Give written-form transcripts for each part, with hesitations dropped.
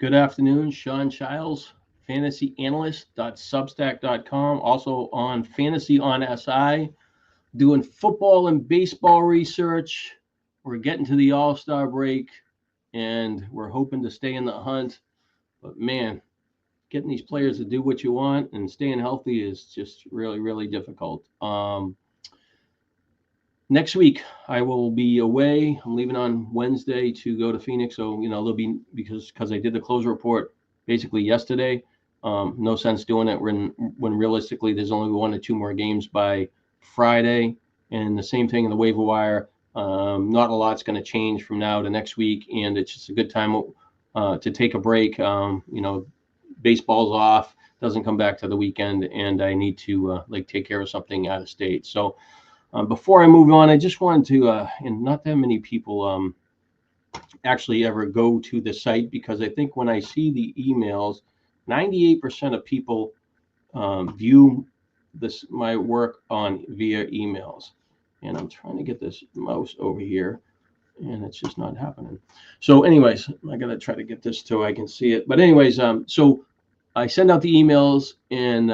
Good afternoon, Sean Childs, fantasyanalyst.substack.com, also on Fantasy on SI, doing football and baseball research. We're getting to the All-Star break, and we're hoping to stay in the hunt. But man, getting these players to do what you want and staying healthy is just really, really difficult. Next week, I will be away. I'm leaving on Wednesday to go to Phoenix. So, there'll be because I did the closer report basically yesterday. No sense doing it when realistically there's only 1 or 2 more games by Friday. And the same thing in the waiver wire. Not a lot's going to change from now to next week. And it's just a good time to take a break. Baseball's off, doesn't come back to the weekend, and I need to take care of something out of state. So, before I move on, I just wanted to, and not that many people actually ever go to the site, because I think when I see the emails, 98% of people view my work via emails. And I'm trying to get this mouse over here, and it's just not happening. So anyways, I got to try to get this so I can see it. But anyways, so I send out the emails, and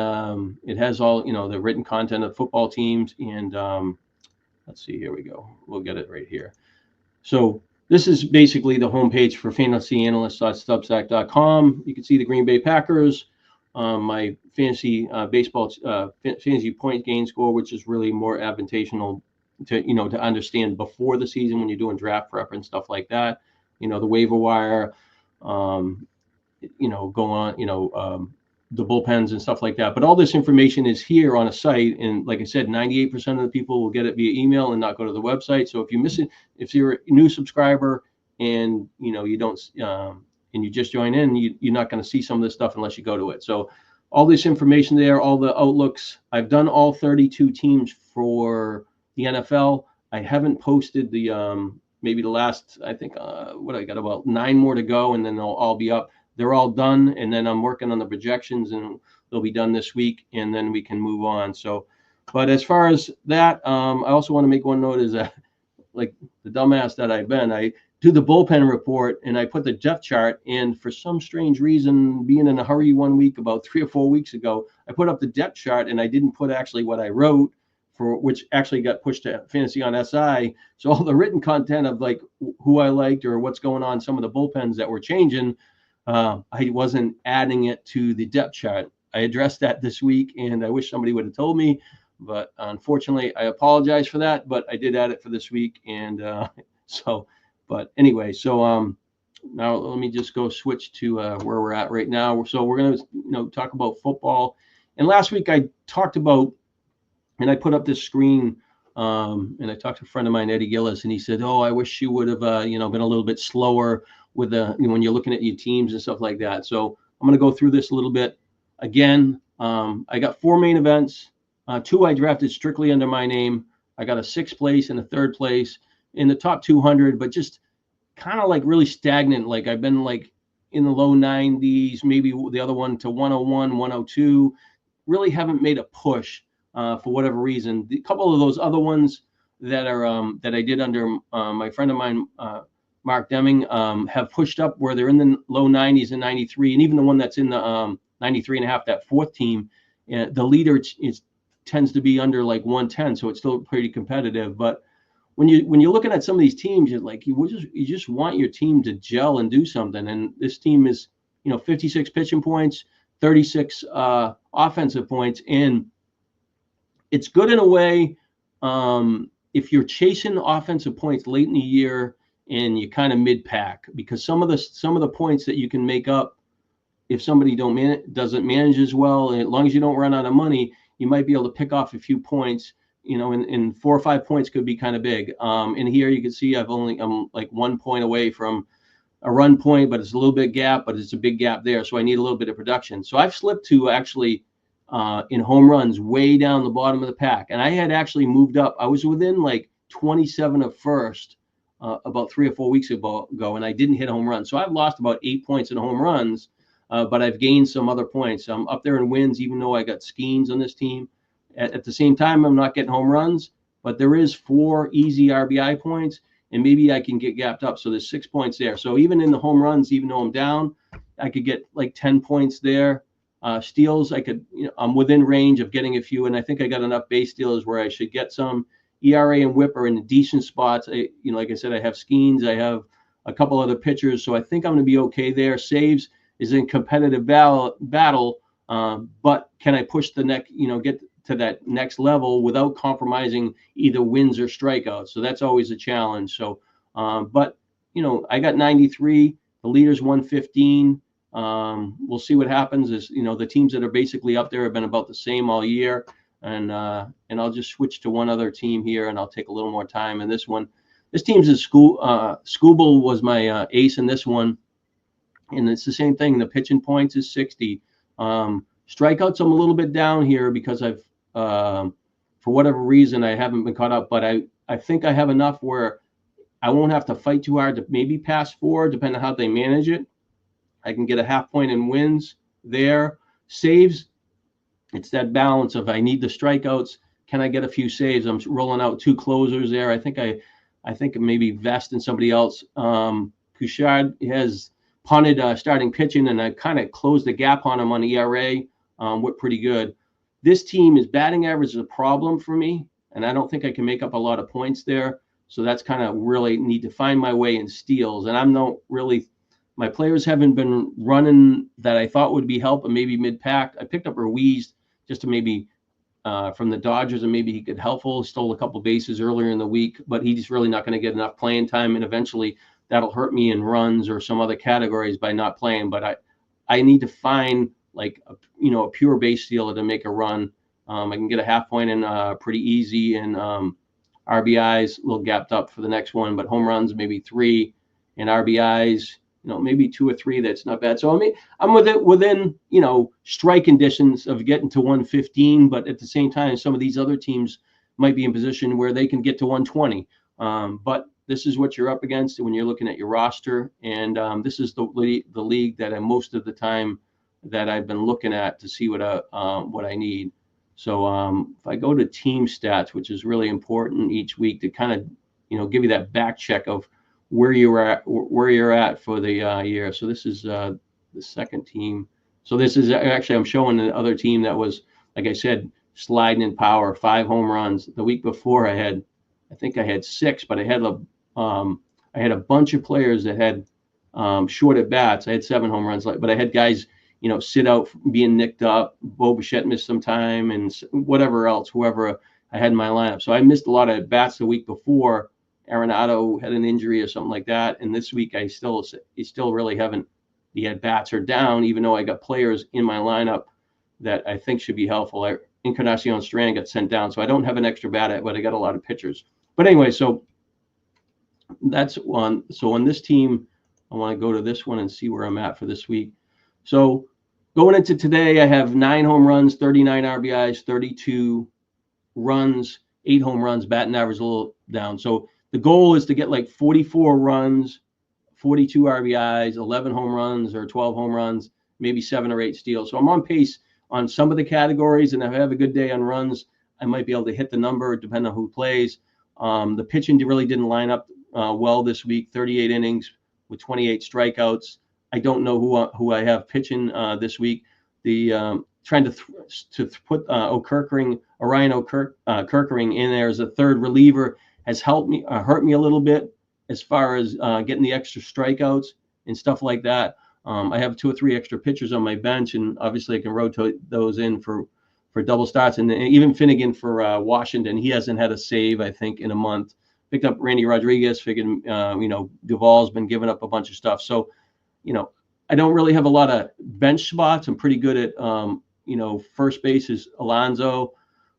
it has all, the written content of football teams. And let's see, here we go. We'll get it right here. So this is basically the homepage for fantasyanalyst.substack.com. You can see the Green Bay Packers, my fantasy baseball fantasy point gain score, which is really more advantageous to understand before the season when you're doing draft prep and stuff like that. The waiver wire. Go on, the bullpens and stuff like that. But all this information is here on a site. And like I said, 98% of the people will get it via email and not go to the website. So if you miss it, if you're a new subscriber and, you don't, and you just join in, you're not going to see some of this stuff unless you go to it. So all this information there, all the outlooks, I've done all 32 teams for the NFL. I haven't posted the, maybe the last, I think, I got about 9 more to go, and then they'll all be up. They're all done, and then I'm working on the projections, and they'll be done this week, and then we can move on. So, but as far as that, I also want to make one note is that, like the dumbass that I've been, I do the bullpen report, and I put the depth chart, and for some strange reason, being in a hurry one week about 3 or 4 weeks ago, I put up the depth chart, and I didn't put actually what I wrote, for which actually got pushed to Fantasy on SI. So all the written content of like who I liked or what's going on, some of the bullpens that were changing, I wasn't adding it to the depth chart. I addressed that this week, and I wish somebody would have told me, but unfortunately, I apologize for that. But I did add it for this week, and but anyway, so now let me just go switch to where we're at right now. So we're gonna talk about football. And last week I talked about, and I put up this screen, and I talked to a friend of mine, Eddie Gillis, and he said, "Oh, I wish you would have been a little bit slower with when you're looking at your teams and stuff like that." So I'm going to go through this a little bit again. I got 4 main events. 2 I drafted strictly under my name. I got a 6th place and a 3rd place in the top 200, but just kind of like really stagnant. Like I've been like in the low 90s, maybe the other one to 101, 102. Really haven't made a push for whatever reason. A couple of those other ones that are that I did under my friend of mine, Mark Deming, have pushed up where they're in the low 90s and 93, and even the one that's in the 93 and a half, that 4th team, the leader tends to be under like 110, so it's still pretty competitive. But when you're looking at some of these teams, you're like you just want your team to gel and do something. And this team is 56 pitching points, 36 offensive points, and it's good in a way if you're chasing offensive points late in the year and you kind of mid-pack, because some of the points that you can make up if somebody doesn't manage as well, and as long as you don't run out of money, you might be able to pick off a few points, and 4 or 5 points could be kind of big. And here you can see I'm like 1 point away from a run point, but it's a little bit gap, but it's a big gap there. So I need a little bit of production. So I've slipped to actually in home runs way down the bottom of the pack. And I had actually moved up. I was within like 27 of first about 3 or 4 weeks ago, and I didn't hit a home run. So I've lost about 8 points in home runs, but I've gained some other points. I'm up there in wins, even though I got Skeens on this team. At the same time, I'm not getting home runs, but there is 4 easy RBI points, and maybe I can get gapped up. So there's 6 points there. So even in the home runs, even though I'm down, I could get like 10 points there. Steals, I could, I'm within range of getting a few, and I think I got enough base steals where I should get some. ERA and WHIP are in decent spots. Like I said, I have Skeens, I have a couple other pitchers, so I think I'm going to be okay there. Saves is in competitive battle, but can I push the next, get to that next level without compromising either wins or strikeouts? So that's always a challenge. So, but I got 93. The leader's 115. We'll see what happens. Is the teams that are basically up there have been about the same all year, and I'll just switch to one other team here, and I'll take a little more time in this one. This team's in school. Scooble was my ace in this one, and it's the same thing. The pitching points is 60. Strikeouts, I'm a little bit down here because I've, for whatever reason, I haven't been caught up. But I think I have enough where I won't have to fight too hard to maybe pass 4, depending on how they manage it. I can get a half point in wins there. Saves, it's that balance of I need the strikeouts. Can I get a few saves? I'm rolling out 2 closers there. I think maybe Vest and somebody else. Couchard has punted starting pitching, and I kind of closed the gap on him on ERA. Went pretty good. This team is batting average is a problem for me, and I don't think I can make up a lot of points there. So that's kind of really need to find my way in steals. And I'm not really, my players haven't been running that I thought would be help, and maybe mid-pack. I picked up Ruiz just to maybe from the Dodgers, and maybe he could helpful. Stole a couple bases earlier in the week, but he's really not going to get enough playing time, and eventually that'll hurt me in runs or some other categories by not playing. But I need to find like a pure base stealer to make a run. I can get a half point in pretty easy, and RBIs a little gapped up for the next one, but home runs maybe 3, and RBIs maybe 2 or 3. That's not bad. So I mean, I'm within strike conditions of getting to 115, but at the same time, some of these other teams might be in position where they can get to 120. But this is what you're up against when you're looking at your roster, and this is the league that most of the time that I've been looking at to see what I need. So if I go to team stats, which is really important each week to kind of give you that back check of where you're at for the year. So this is the second team. So this is actually, I'm showing the other team that was, like I said, sliding in power, 5 home runs. The week before I think I had 6, but I had a bunch of players that had short at bats. I had 7 home runs, but I had guys sit out being nicked up. Bo Bichette missed some time, and whoever I had in my lineup. So I missed a lot of bats the week before. Arenado had an injury or something like that, and this week I still really haven't. The at bats are down, even though I got players in my lineup that I think should be helpful. Encarnacion Strand got sent down, so I don't have an extra bat, but I got a lot of pitchers. But anyway, so that's one. So on this team, I want to go to this one and see where I'm at for this week. So going into today, I have 9 home runs, 39 RBIs, 32 runs, 8 home runs, batting average a little down. So the goal is to get like 44 runs, 42 RBIs, 11 home runs or 12 home runs, maybe 7 or 8 steals. So I'm on pace on some of the categories, and if I have a good day on runs, I might be able to hit the number depending on who plays. The pitching really didn't line up well this week, 38 innings with 28 strikeouts. I don't know who I have pitching this week. The trying to put Ryan O'Kirkering in there as a third reliever has hurt me a little bit as far as getting the extra strikeouts and stuff like that. I have 2 or 3 extra pitchers on my bench, and obviously I can rotate those in for double starts. And even Finnegan for Washington, he hasn't had a save, I think, in a month. Picked up Randy Rodriguez, figured, Duvall's been giving up a bunch of stuff. So, I don't really have a lot of bench spots. I'm pretty good at, first base is Alonso.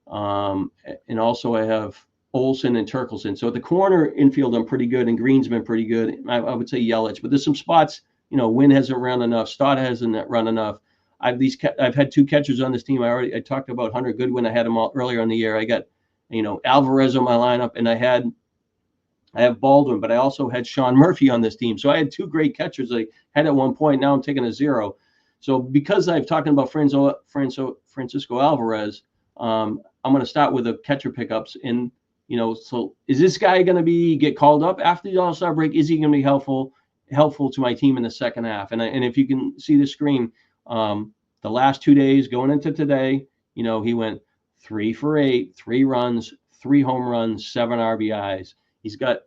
And also I have Olsen and Turkelson. So at the corner infield, I'm pretty good, and Green's been pretty good. I would say Yelich, but there's some spots, Wynn hasn't run enough. Stott hasn't run enough. I've had 2 catchers on this team. I talked about Hunter Goodwin. I had him all earlier in the year. I got, Alvarez on my lineup, and I have Baldwin, but I also had Sean Murphy on this team. So I had 2 great catchers I had at one point. Now I'm taking a 0. So because I've talking about Francisco Alvarez, I'm going to start with the catcher pickups. And, so is this guy going to get called up after the All-Star break? Is he going to be helpful? helpful to my team in the second half. And if you can see the screen, the last 2 days going into today, he went 3 for 8, 3 runs, 3 home runs, 7 RBIs. He's got,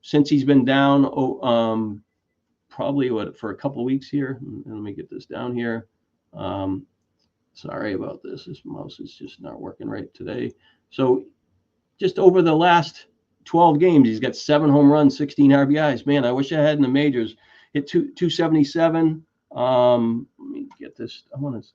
since he's been down, probably for a couple of weeks here. Let me get this down here. Sorry about this. This mouse is just not working right today. So just over the last 12 games, he's got 7 home runs, 16 RBIs. Man, I wish I had in the majors. Hit 277. Let me get this. Oops.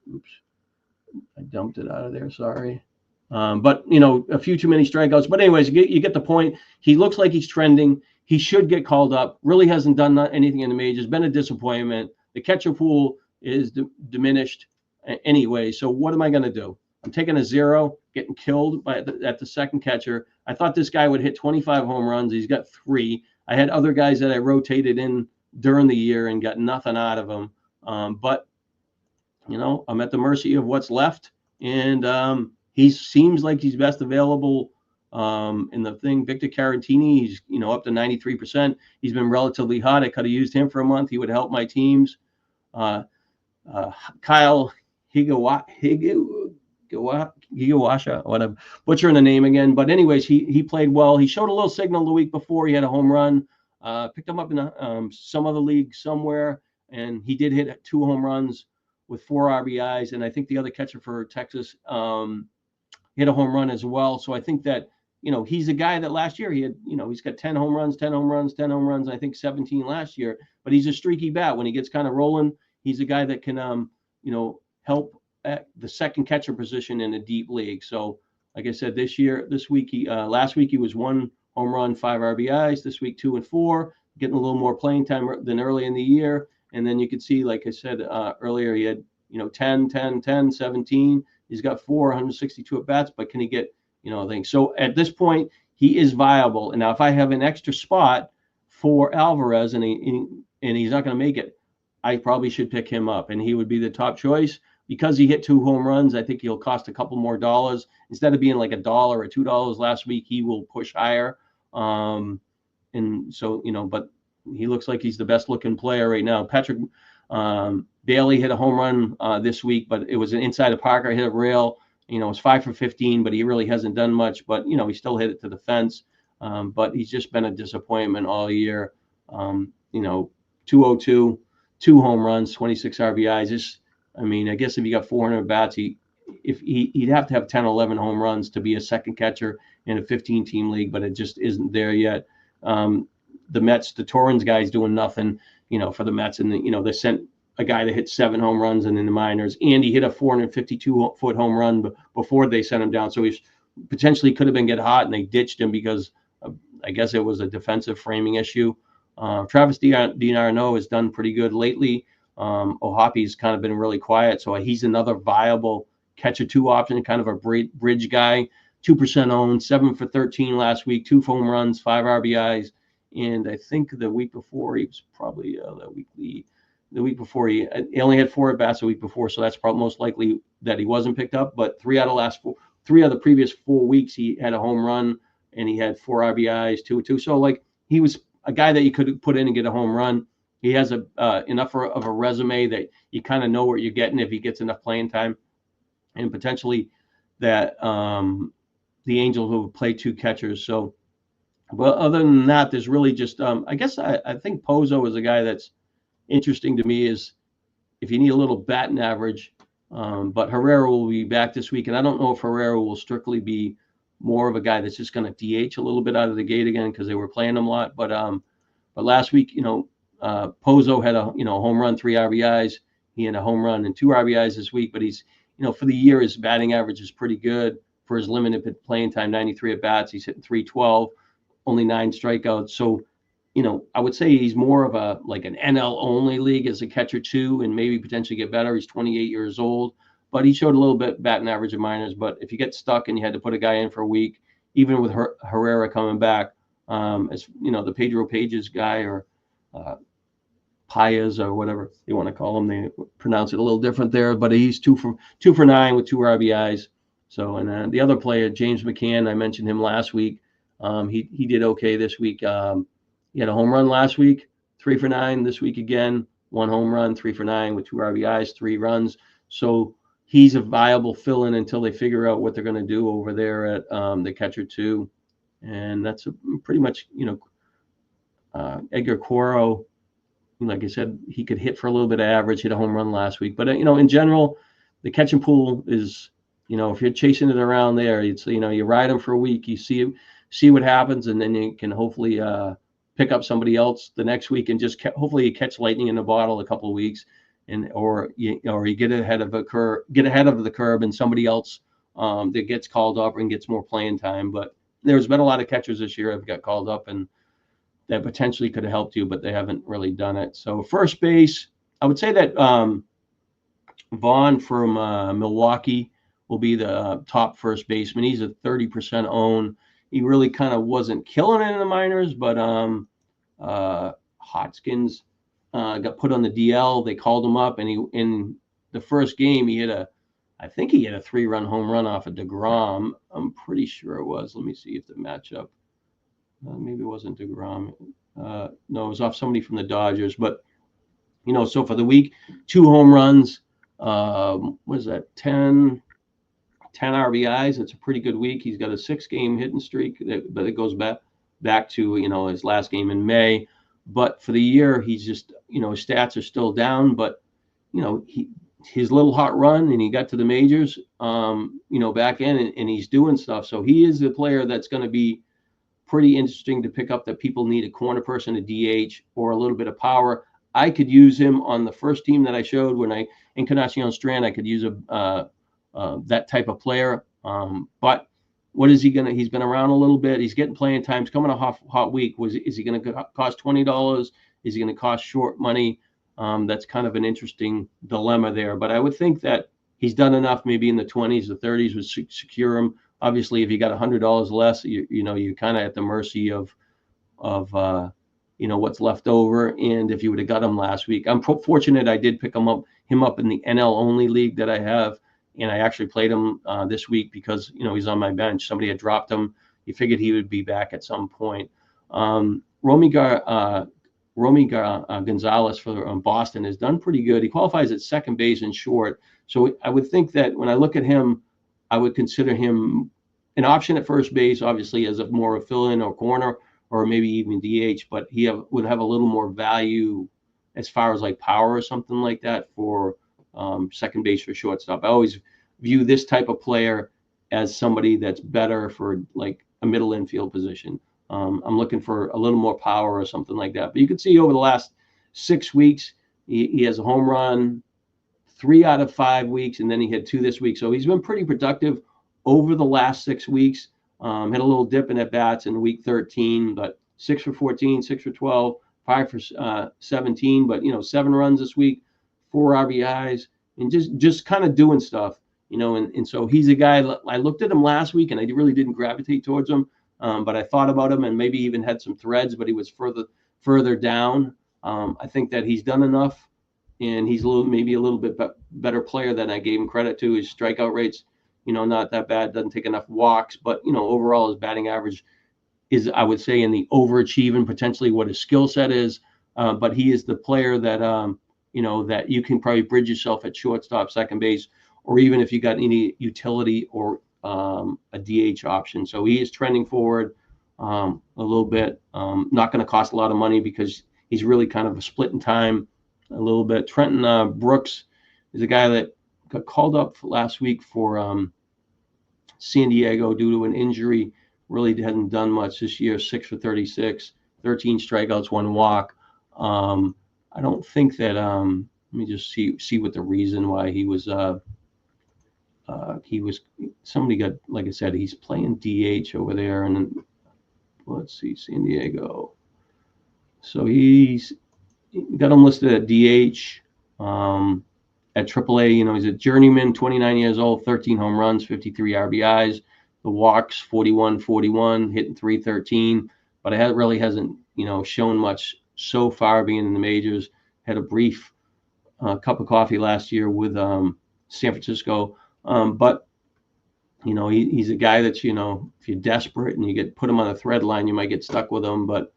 I dumped it out of there. Sorry. But, a few too many strikeouts. But anyways, you get the point. He looks like he's trending. He should get called up. Really hasn't done anything in the majors. Been a disappointment. The catcher pool is diminished anyway. So what am I going to do? I'm taking a 0, getting killed at the second catcher. I thought this guy would hit 25 home runs. He's got 3. I had other guys that I rotated in during the year and got nothing out of them. But, I'm at the mercy of what's left. And he seems like he's best available in the thing. Victor Caratini, he's, up to 93%. He's been relatively hot. I could have used him for a month. He would help my teams. Kyle Higashioka, what I'm butchering the name again. But anyways, he played well. He showed a little signal the week before. He had a home run. Picked him up in some other league somewhere, and he did hit 2 home runs with 4 RBIs. And I think the other catcher for Texas hit a home run as well. So I think that, he's a guy that last year he had, he's got 10 home runs, 10 home runs, 10 home runs, I think 17 last year. But he's a streaky bat. When he gets kind of rolling, he's a guy that can, help at the second catcher position in a deep league. So like I said, last week he was 1 home run, 5 RBIs. This week 2 and 4, getting a little more playing time than early in the year. And then you could see, like I said earlier, he had 10, 10, 10, 17. He's got 462 at bats, but can he get things? So at this point, he is viable. And now if I have an extra spot for Alvarez and he's not going to make it, I probably should pick him up, and he would be the top choice. Because he hit 2 home runs, I think he'll cost a couple more dollars. Instead of being like $1 or $2 last week, he will push higher. And so, but he looks like he's the best looking player right now. Patrick Bailey hit a home run this week, but it was an inside of Parker, hit a rail. It was 5 for 15, but he really hasn't done much. But, he still hit it to the fence. But he's just been a disappointment all year. 202, 2 home runs, 26 RBIs. I guess if you got 400 bats, he'd have to have 10, 11 home runs to be a second catcher in a 15-team league, but it just isn't there yet. The Mets, the Torrens guy's doing nothing, for the Mets. And, they sent a guy that hit 7 home runs in the minors. And he hit a 452-foot home run before they sent him down. So he potentially could have been get hot, and they ditched him because I guess it was a defensive framing issue. Travis DiNarno has done pretty good lately. Ohapi's kind of been really quiet, so he's another viable catcher 2 option, kind of a bridge guy. 2% owned, 7 for 13 last week, 2 home runs, 5 RBIs, and I think the week before he was probably the week before he only had 4 at bats the week before, so that's probably most likely that he wasn't picked up. But 3 out of the previous 4 weeks he had a home run, and he had 4 RBIs, 2. So like he was a guy that you could put in and get a home run. He has enough of a resume that you kind of know what you're getting if he gets enough playing time, and potentially that the Angels will play 2 catchers. So, but other than that, there's really just I guess I think Pozo is a guy that's interesting to me. Is if you need a little batting average, but Herrera will be back this week, and I don't know if Herrera will strictly be more of a guy that's just going to DH a little bit out of the gate again because they were playing him a lot. But last week, Pozo had a home run, 3 RBIs. He had a home run and 2 RBIs this week, but he's for the year his batting average is pretty good for his limited playing time. 93 at bats, he's hitting 312, only 9 strikeouts. So I would say he's more of an NL only league as a catcher 2, and maybe potentially get better. He's 28 years old, but he showed a little bit batting average of minors. But if you get stuck and you had to put a guy in for a week, even with Herrera coming back, as the Pedro Pages guy or Payas or whatever you want to call him. They pronounce it a little different there, but he's 2 for 9 with 2 RBIs. So, and the other player, James McCann, I mentioned him last week. He did okay this week. He had a home run last week, 3 for 9 this week again, 1 home run, 3 for 9 with 2 RBIs, 3 runs. So he's a viable fill-in until they figure out what they're going to do over there at the catcher too. And that's pretty much, Edgar Coro, like I said, he could hit for a little bit of average, hit a home run last week. But, in general, the catching pool is, if you're chasing it around there, it's, you ride them for a week, you see what happens, and then you can hopefully pick up somebody else the next week and just hopefully you catch lightning in a bottle a couple of weeks, or you get ahead of the curve, and somebody else that gets called up and gets more playing time. But there's been a lot of catchers this year have got called up and that potentially could have helped you, but they haven't really done it. So first base, I would say that Vaughn from Milwaukee will be the top first baseman. He's a 30% own. He really kind of wasn't killing it in the minors, but Hotskins got put on the DL. They called him up, and in the first game I think he hit a 3-run home run off of DeGrom. I'm pretty sure it was. Let me see if the matchup. Maybe it wasn't DeGrom. No, it was off somebody from the Dodgers. But, so for the week, 2 home runs. What is that? 10 RBIs. It's a pretty good week. He's got a 6-game hitting streak, but it goes back to, his last game in May. But for the year, he's just, his stats are still down. But, his little hot run, and he got to the majors, back in, and he's doing stuff. So he is the player that's going to be pretty interesting to pick up, that people need a corner person, a DH, or a little bit of power. I could use him on the first team that I showed when in Encarnacion Strand. I could use that type of player. But what is he going to? He's been around a little bit. He's getting playing time. He's coming a hot week. Is he going to cost $20? Is he going to cost short money? That's kind of an interesting dilemma there. But I would think that he's done enough, maybe in the 20s, the 30s, would secure him. Obviously, if you got $100 less, you're kind of at the mercy of what's left over. And if you would have got him last week, I'm fortunate I did pick him up in the NL only league that I have, and I actually played him this week because he's on my bench. Somebody had dropped him. You figured he would be back at some point. Romy Gonzalez for Boston has done pretty good. He qualifies at second base and short. So I would think that when I look at him, I would consider him an option at first base, obviously, as more of a fill-in or corner, or maybe even DH. But he would have a little more value as far as like power or something like that for second base or shortstop. I always view this type of player as somebody that's better for like a middle infield position. I'm looking for a little more power or something like that. But you can see over the last 6 weeks, he has a home run 3 out of 5 weeks, and then he had 2 this week. So he's been pretty productive over the last 6 weeks. Had a little dip in at bats in week 13, but 6 for 14, 6 for 12, 5 for 17. But 7 runs this week, 4 RBIs, and just kind of doing stuff. And so he's a guy. I looked at him last week, and I really didn't gravitate towards him. But I thought about him and maybe even had some threads, but he was further down. I think that he's done enough, and he's maybe a little bit better player than I gave him credit to. His strikeout rates, not that bad. Doesn't take enough walks, but overall his batting average is, I would say, in the overachieving potentially what his skill set is. But he is the player that that you can probably bridge yourself at shortstop, second base, or even if you got any utility or a DH option. So he is trending forward a little bit. Not going to cost a lot of money because he's really kind of a split in time a little bit. Trenton Brooks is a guy that got called up last week for San Diego due to an injury. Really hasn't done much this year. 6 for 36, 13 strikeouts, 1 walk. I don't think that. Let me just see what the reason why he was. Somebody got, like I said, he's playing DH over there, and then, let's see, San Diego. So he's got him listed at DH at AAA. He's a journeyman, 29 years old, 13 home runs, 53 RBIs. The walks, 41, hitting .313. But it really hasn't, shown much so far being in the majors. Had a brief cup of coffee last year with San Francisco. But he's a guy that if you're desperate and you put him on a thread line, you might get stuck with him. But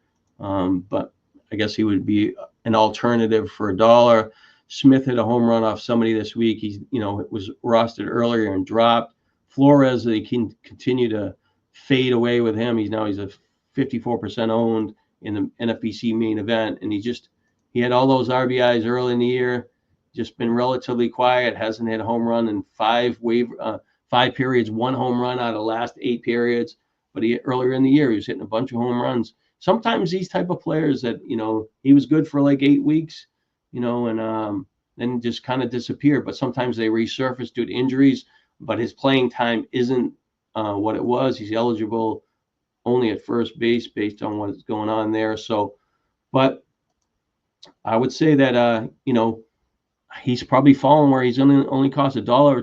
I guess he would be an alternative for $1. Smith hit a home run off somebody this week. He's, was rostered earlier and dropped. Flores, they can continue to fade away with him. He's a 54% owned in the NFBC main event, and he had all those RBIs early in the year. Just been relatively quiet. Hasn't hit a home run in 5 periods. 1 home run out of the last 8 periods. But earlier in the year, he was hitting a bunch of home runs. Sometimes these type of players that, he was good for like 8 weeks, and then just kind of disappeared. But sometimes they resurface due to injuries, but his playing time isn't what it was. He's eligible only at first base based on what's going on there. So, but I would say that, he's probably fallen where he's only cost $1 or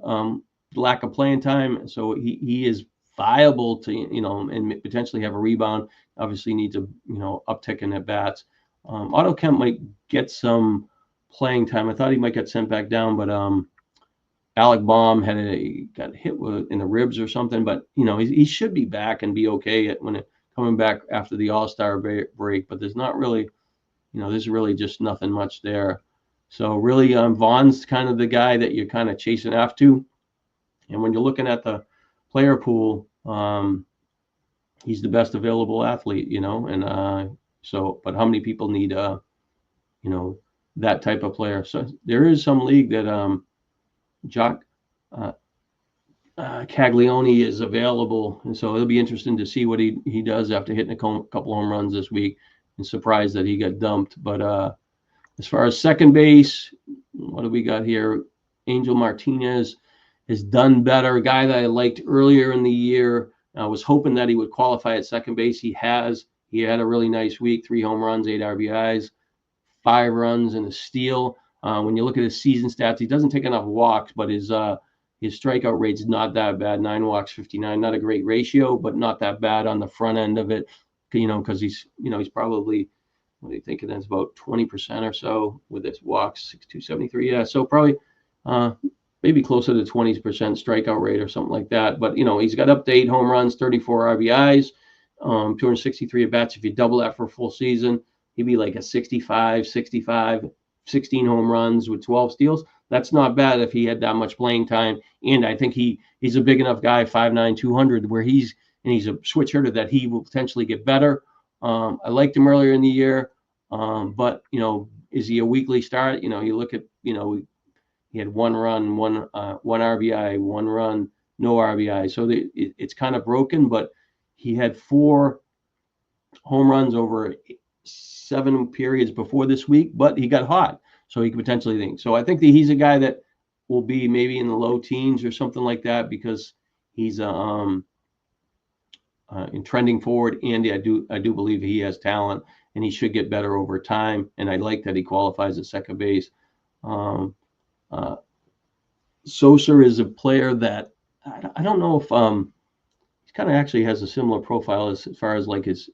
$2, lack of playing time. So he is viable to, and potentially have a rebound. Obviously needs a, uptick in at bats. Otto Kemp might get some playing time. I thought he might get sent back down, but Alec Baum got hit in the ribs or something. But he should be back and be okay coming back after the All-Star break. But there's not really, there's really just nothing much there. So really, Vaughn's kind of the guy that you're kind of chasing after. And when you're looking at the player pool, he's the best available athlete, and but how many people need, that type of player? So there is some league that Jock Caglione is available, and so it'll be interesting to see what he does after hitting a couple home runs this week. And surprised that he got dumped. But as far as second base, what do we got here? Angel Martinez has done better. A guy that I liked earlier in the year. I was hoping that he would qualify at second base. He has. He had a really nice week, 3 home runs, 8 RBIs, 5 runs, and a steal. When you look at his season stats, he doesn't take enough walks, but his strikeout rate's not that bad. 9 walks, 59. Not a great ratio, but not that bad on the front end of it. Because he's probably, what do you think? That's about 20% or so with his walks, 6,273. Yeah, so probably maybe closer to 20% strikeout rate or something like that. But he's got up to 8 home runs, 34 RBIs, 263 at bats. If you double that for a full season, he'd be like a 65, 16 home runs with 12 steals. That's not bad if he had that much playing time. And I think he's a big enough guy, 5'9", 200, where he's a switch hitter that he will potentially get better. I liked him earlier in the year, but is he a weekly start? You look at he had 1 run, 1 RBI, 1 run, no RBI. So it's kind of broken, but he had 4 home runs over 7 periods before this week, but he got hot, so he could potentially think. So I think that he's a guy that will be maybe in the low teens or something like that because he's in trending forward, and I do believe he has talent, and he should get better over time. And I like that he qualifies at second base. Sosa is a player that I don't know if he kind of actually has a similar profile as far as like his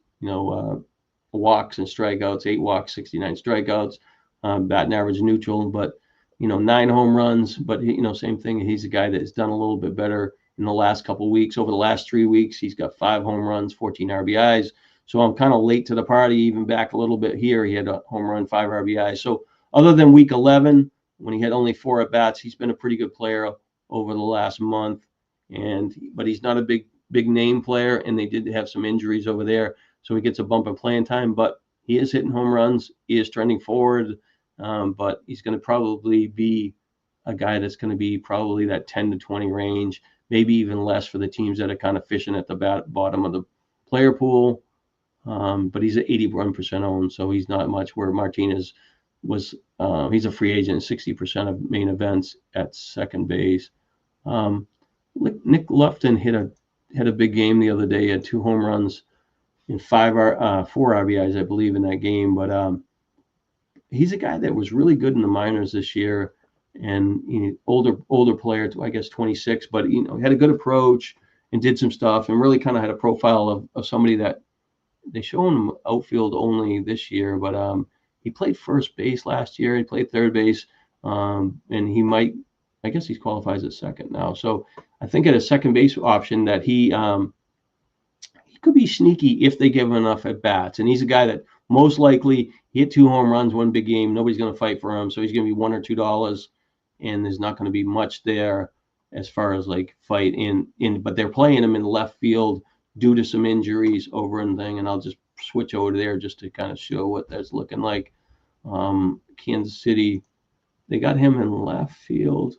walks and strikeouts. 8 walks, 69 strikeouts, batting average neutral, but 9 home runs. But same thing. He's a guy that has done a little bit better in the last couple of weeks. Over the last 3 weeks, he's got 5 home runs, 14 RBIs. So I'm kind of late to the party, even back a little bit here. He had a home run, 5 RBIs. So other than week 11, when he had only 4 at bats, he's been a pretty good player over the last month. But he's not a big name player, and they did have some injuries over there. So he gets a bump in playing time, but he is hitting home runs. He is trending forward, but he's going to probably be a guy that's going to be probably that 10 to 20 range, maybe even less for the teams that are kind of fishing at the bottom of the player pool. But he's at 81% owned, so he's not much where Martinez was. He's a free agent, 60% of main events at second base. Nick Lofton had a big game the other day. He had 2 home runs and 4 RBIs, I believe, in that game. But he's a guy that was really good in the minors this year, and older player, I guess 26, but had a good approach and did some stuff, and really kind of had a profile of somebody that they show him outfield only this year, but he played first base last year. He played third base, and he might. I guess he qualifies at second now. So I think at a second base option that he could be sneaky if they give him enough at bats. And he's a guy that most likely he hit 2 home runs, one big game. Nobody's going to fight for him, so he's going to be $1 or $2, and there's not going to be much there as far as like fight in. But they're playing him in left field due to some injuries over and thing, and I'll just switch over there just to kind of show what that's looking like. Kansas City, they got him in left field,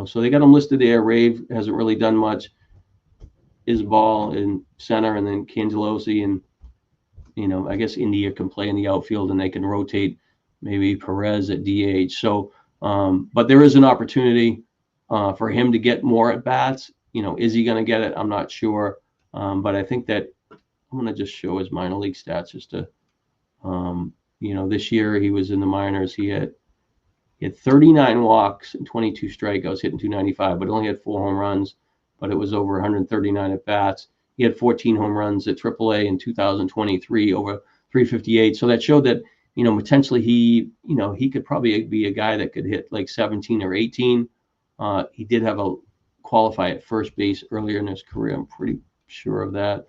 so they got him listed there. Rave hasn't really done much. Isball in center, and then Cangelosi, and I guess India can play in the outfield, and they can rotate maybe Perez at DH. So, but there is an opportunity for him to get more at bats. Is he going to get it? I'm not sure. But I think that I'm going to just show his minor league stats just to, this year he was in the minors. He had 39 walks and 22 strikeouts, hitting 295, but only had 4 home runs. But it was over 139 at bats. He had 14 home runs at AAA in 2023, over 358. So that showed that, potentially he could probably be a guy that could hit like 17 or 18. He did have a qualify at first base earlier in his career. I'm pretty sure of that.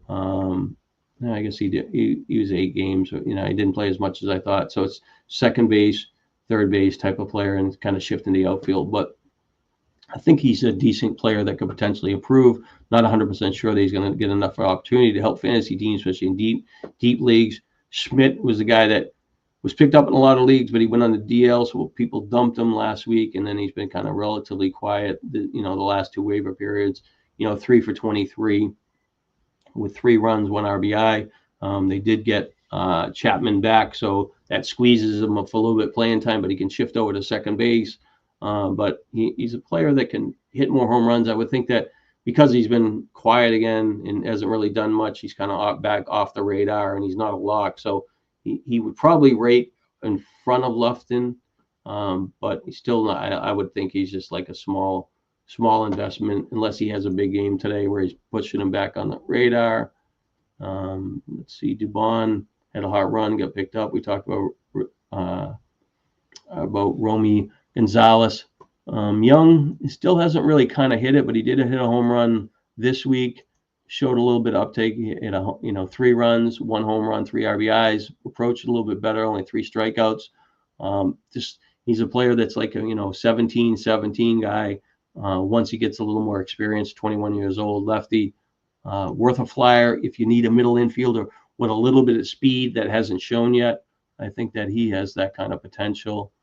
I guess he did. He was 8 games. He didn't play as much as I thought. So it's second base, third base type of player, and kind of shifting the outfield. But I think he's a decent player that could potentially improve. Not 100% sure that he's going to get enough opportunity to help fantasy teams, especially in deep leagues. Schmidt was the guy that was picked up in a lot of leagues, but he went on the DL, so people dumped him last week, and then he's been kind of relatively quiet, the last 2 waiver periods. 3 for 23 with 3 runs, 1 RBI. They did get Chapman back, so that squeezes him up for a little bit playing time, but he can shift over to second base. But he's a player that can hit more home runs. I would think that because he's been quiet again and hasn't really done much, he's kind of back off the radar, and he's not a lock. So he would probably rate in front of Lufton, but he's still not. I would think he's just like a small investment, unless he has a big game today where he's pushing him back on the radar. Let's see, Dubon had a hot run, got picked up. We talked about Romy Gonzalez. Young still hasn't really kind of hit it, but he did hit a home run this week. Showed a little bit of uptake. He hit 3 runs, 1 home run, 3 RBIs. Approached a little bit better, only 3 strikeouts. He's a player that's like a 17 guy. Once he gets a little more experience, 21 years old, lefty, worth a flyer if you need a middle infielder with a little bit of speed that hasn't shown yet. I think that he has that kind of potential.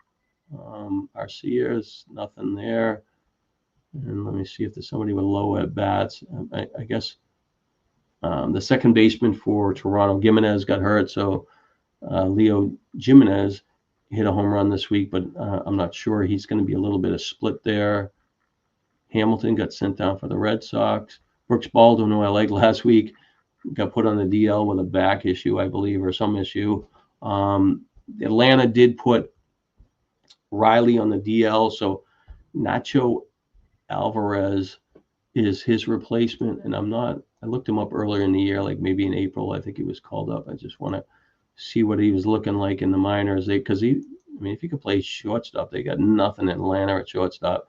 Arcia's nothing there. And let me see if there's somebody with low at bats. I guess the second baseman for Toronto, Gimenez, got hurt. So Leo Jimenez hit a home run this week, but I'm not sure. He's going to be a little bit of split there. Hamilton got sent down for the Red Sox. Brooks Baldwin, who I liked last week, got put on the DL with a back issue, I believe, or some issue. Atlanta did put Riley on the DL, so Nacho Alvarez is his replacement, and I looked him up earlier in the year, like maybe in April. I think he was called up. I just want to see what he was looking like in the minors. If he could play shortstop, they got nothing in Atlanta at shortstop.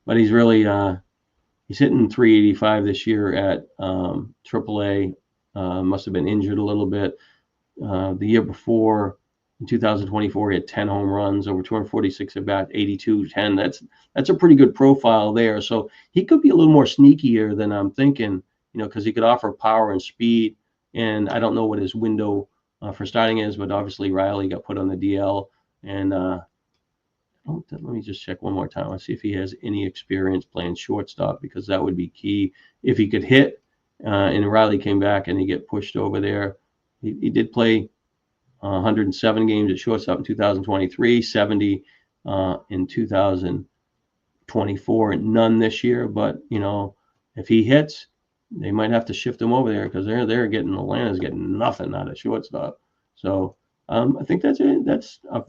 But he's really he's hitting 385 this year at AAA. Must have been injured a little bit. The year before, in 2024, he had 10 home runs, over 246 at bat, 82-10. That's a pretty good profile there. So he could be a little more sneakier than I'm thinking, because he could offer power and speed. And I don't know what his window for starting is, but obviously Riley got put on the DL. And let me just check one more time. Let's see if he has any experience playing shortstop, because that would be key. If he could hit, and Riley came back and he get pushed over there. He did play 107 games at shortstop in 2023, 70 in 2024, and none this year. But if he hits, they might have to shift him over there, because Atlanta's getting nothing out of shortstop. So I think that's it. That's a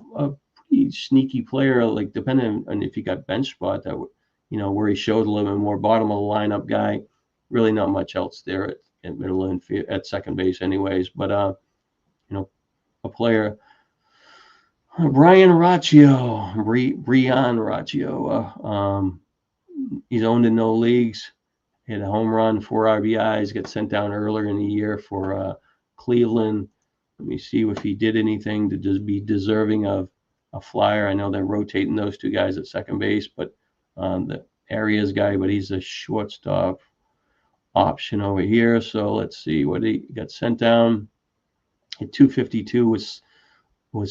pretty sneaky player, like depending on if he got bench spot, that where he showed a little bit more bottom of the lineup guy. Really not much else there at middle and at second base, anyways. But a player, Brian Raccio, he's owned in no leagues. Hit a home run, 4 RBIs, got sent down earlier in the year for Cleveland. Let me see if he did anything to just be deserving of a flyer. I know they're rotating those two guys at second base, but the Arias guy, but he's a shortstop option over here. So let's see what he got sent down at 252 was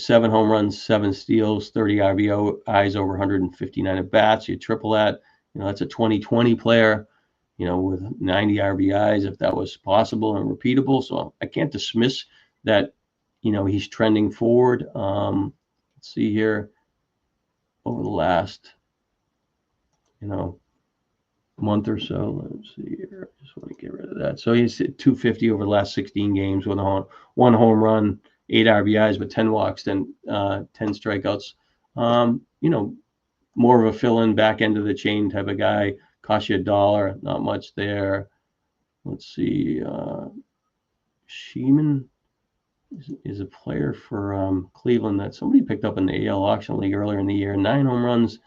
7 home runs, 7 steals, 30 RBIs over 159 at bats. You triple that, that's a 2020 player, with 90 RBIs if that was possible and repeatable. So I can't dismiss that, he's trending forward. Let's see here over the last, month or so. Let's see here. I just want to get rid of that. So he's hit 250 over the last 16 games with one home run, 8 RBIs, but 10 walks, 10 strikeouts. More of a fill-in back end of the chain type of guy. Cost you $1, not much there. Let's see. Sheeman is a player for Cleveland that somebody picked up in the AL auction league earlier in the year. 9 home runs.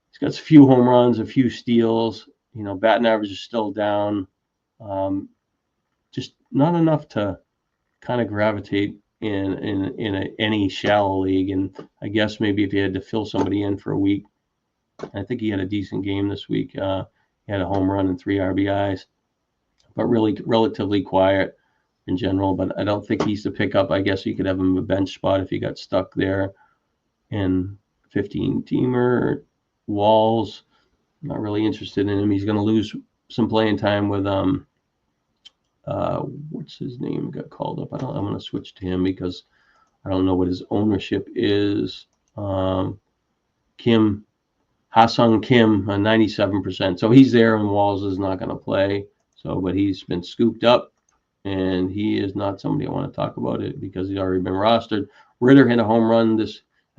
He's got a few home runs, a few steals. Batting average is still down. Just not enough to kind of gravitate in any shallow league. And I guess maybe if you had to fill somebody in for a week, I think he had a decent game this week. He had a home run and 3 RBIs, but really relatively quiet in general. But I don't think he's the pickup. I guess you could have him a bench spot if he got stuck there. And 15-teamer. Walls, not really interested in him. He's going to lose some playing time with what's his name got called up. I'm going to switch to him because I don't know what his ownership is. Kim Ha-Sung Kim, 97%. So he's there, and Walls is not going to play. So, but he's been scooped up, and he is not somebody I want to talk about it because he's already been rostered. Ritter hit a home run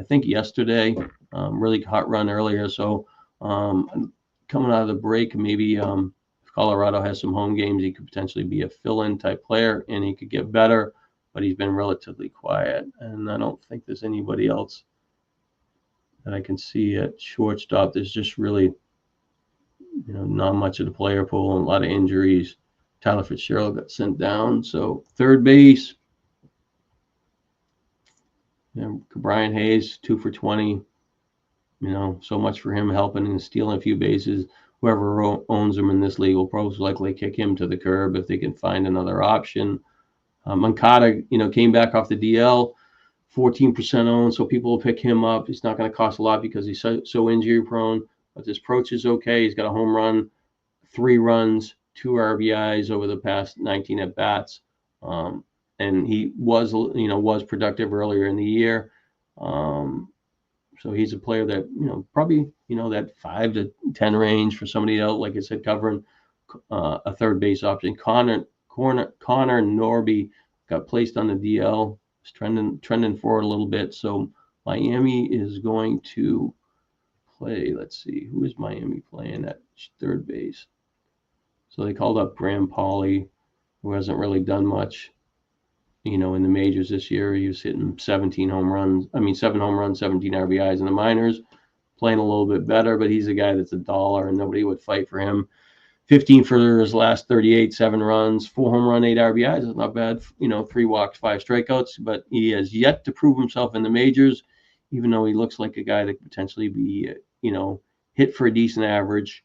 I think yesterday. Really hot run earlier. So coming out of the break, maybe if Colorado has some home games, he could potentially be a fill-in type player, and he could get better. But he's been relatively quiet, and I don't think there's anybody else that I can see at shortstop. There's just really, not much of the player pool and a lot of injuries. Tyler Fitzgerald got sent down. So third base, Brian Hayes, 2 for 20. So much for him helping and stealing a few bases. Whoever owns him in this league will probably likely kick him to the curb if they can find another option. Moncada, came back off the DL, 14% owned, so people will pick him up. He's not going to cost a lot because he's so injury prone. But his approach is okay. He's got a home run, 3 runs, 2 RBIs over the past 19 at bats. And he was productive earlier in the year. So he's a player that, probably, that 5 to 10 range for somebody else, like I said, covering a third base option. Connor Norby got placed on the DL. It's trending forward a little bit. So Miami is going to play. Let's see, who is Miami playing at third base? So they called up Graham Pauley, who hasn't really done much. In the majors this year. He was hitting 7 home runs, 17 RBIs in the minors, playing a little bit better, but he's a guy that's $1 and nobody would fight for him. 15 for his last 38, 7 runs, 4 home run, 8 RBIs. That's not bad. 3 walks, 5 strikeouts, but he has yet to prove himself in the majors, even though he looks like a guy that could potentially be, hit for a decent average,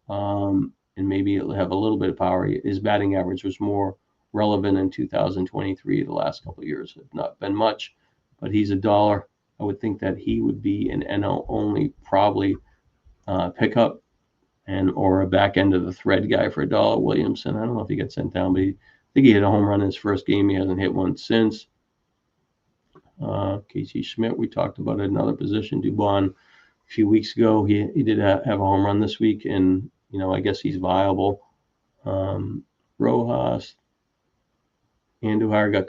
and maybe it'll have a little bit of power. His batting average was more relevant in 2023. The last couple of years have not been much, but he's $1. I would think that he would be an NL only probably pickup or a back end of the thread guy for $1. Williamson, I don't know if he got sent down, but I think he hit a home run in his first game. He hasn't hit one since. Casey Schmidt, we talked about another position. Dubon a few weeks ago, he did have a home run this week, and I guess he's viable. Rojas, Andujar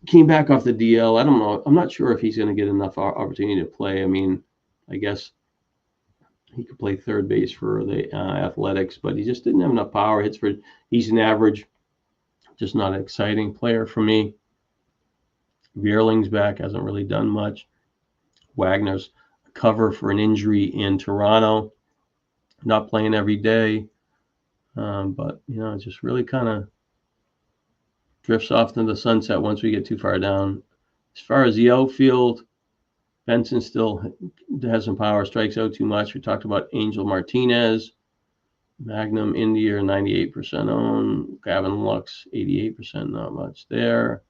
came back off the DL. I don't know. I'm not sure if he's going to get enough opportunity to play. I guess he could play third base for the Athletics, but he just didn't have enough power. Hits for decent average. Just not an exciting player for me. Vierling's back, hasn't really done much. Wagner's a cover for an injury in Toronto. Not playing every day. But, just really kind of drifts off into the sunset once we get too far down. As far as the outfield, Benson still has some power, strikes out too much. We talked about Angel Martinez. Magnum India, 98% owned. Gavin Lux, 88%, not much there.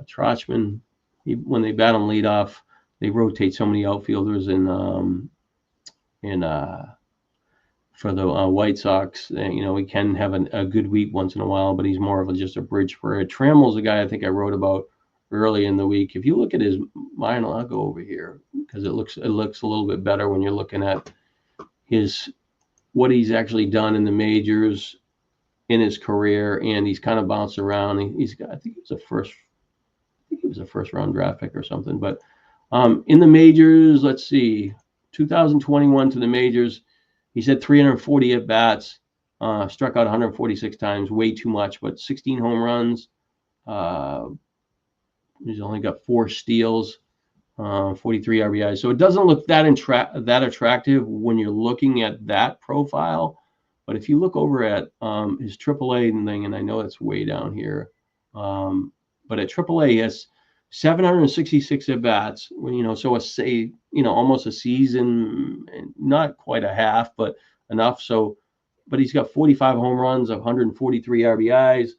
Trotchman, when they bat him lead off, they rotate so many outfielders for the White Sox. He can have a good week once in a while, but he's more of just a bridge for it. Trammell's a guy I think I wrote about early in the week. If you look at his mine, I'll go over here because it looks a little bit better when you're looking at what he's actually done in the majors in his career, and he's kind of bounced around. I think he was a first round draft pick or something. But in the majors, let's see, 2021 to the majors, he's had 340 at bats, struck out 146 times, way too much, but 16 home runs. He's only got 4 steals, 43 RBIs. So it doesn't look that attractive when you're looking at that profile. But if you look over at his AAA thing, and I know it's way down here, but at AAA he has 766 at bats. So almost a season, not quite a half, but enough. So, but he's got 45 home runs of 143 RBIs,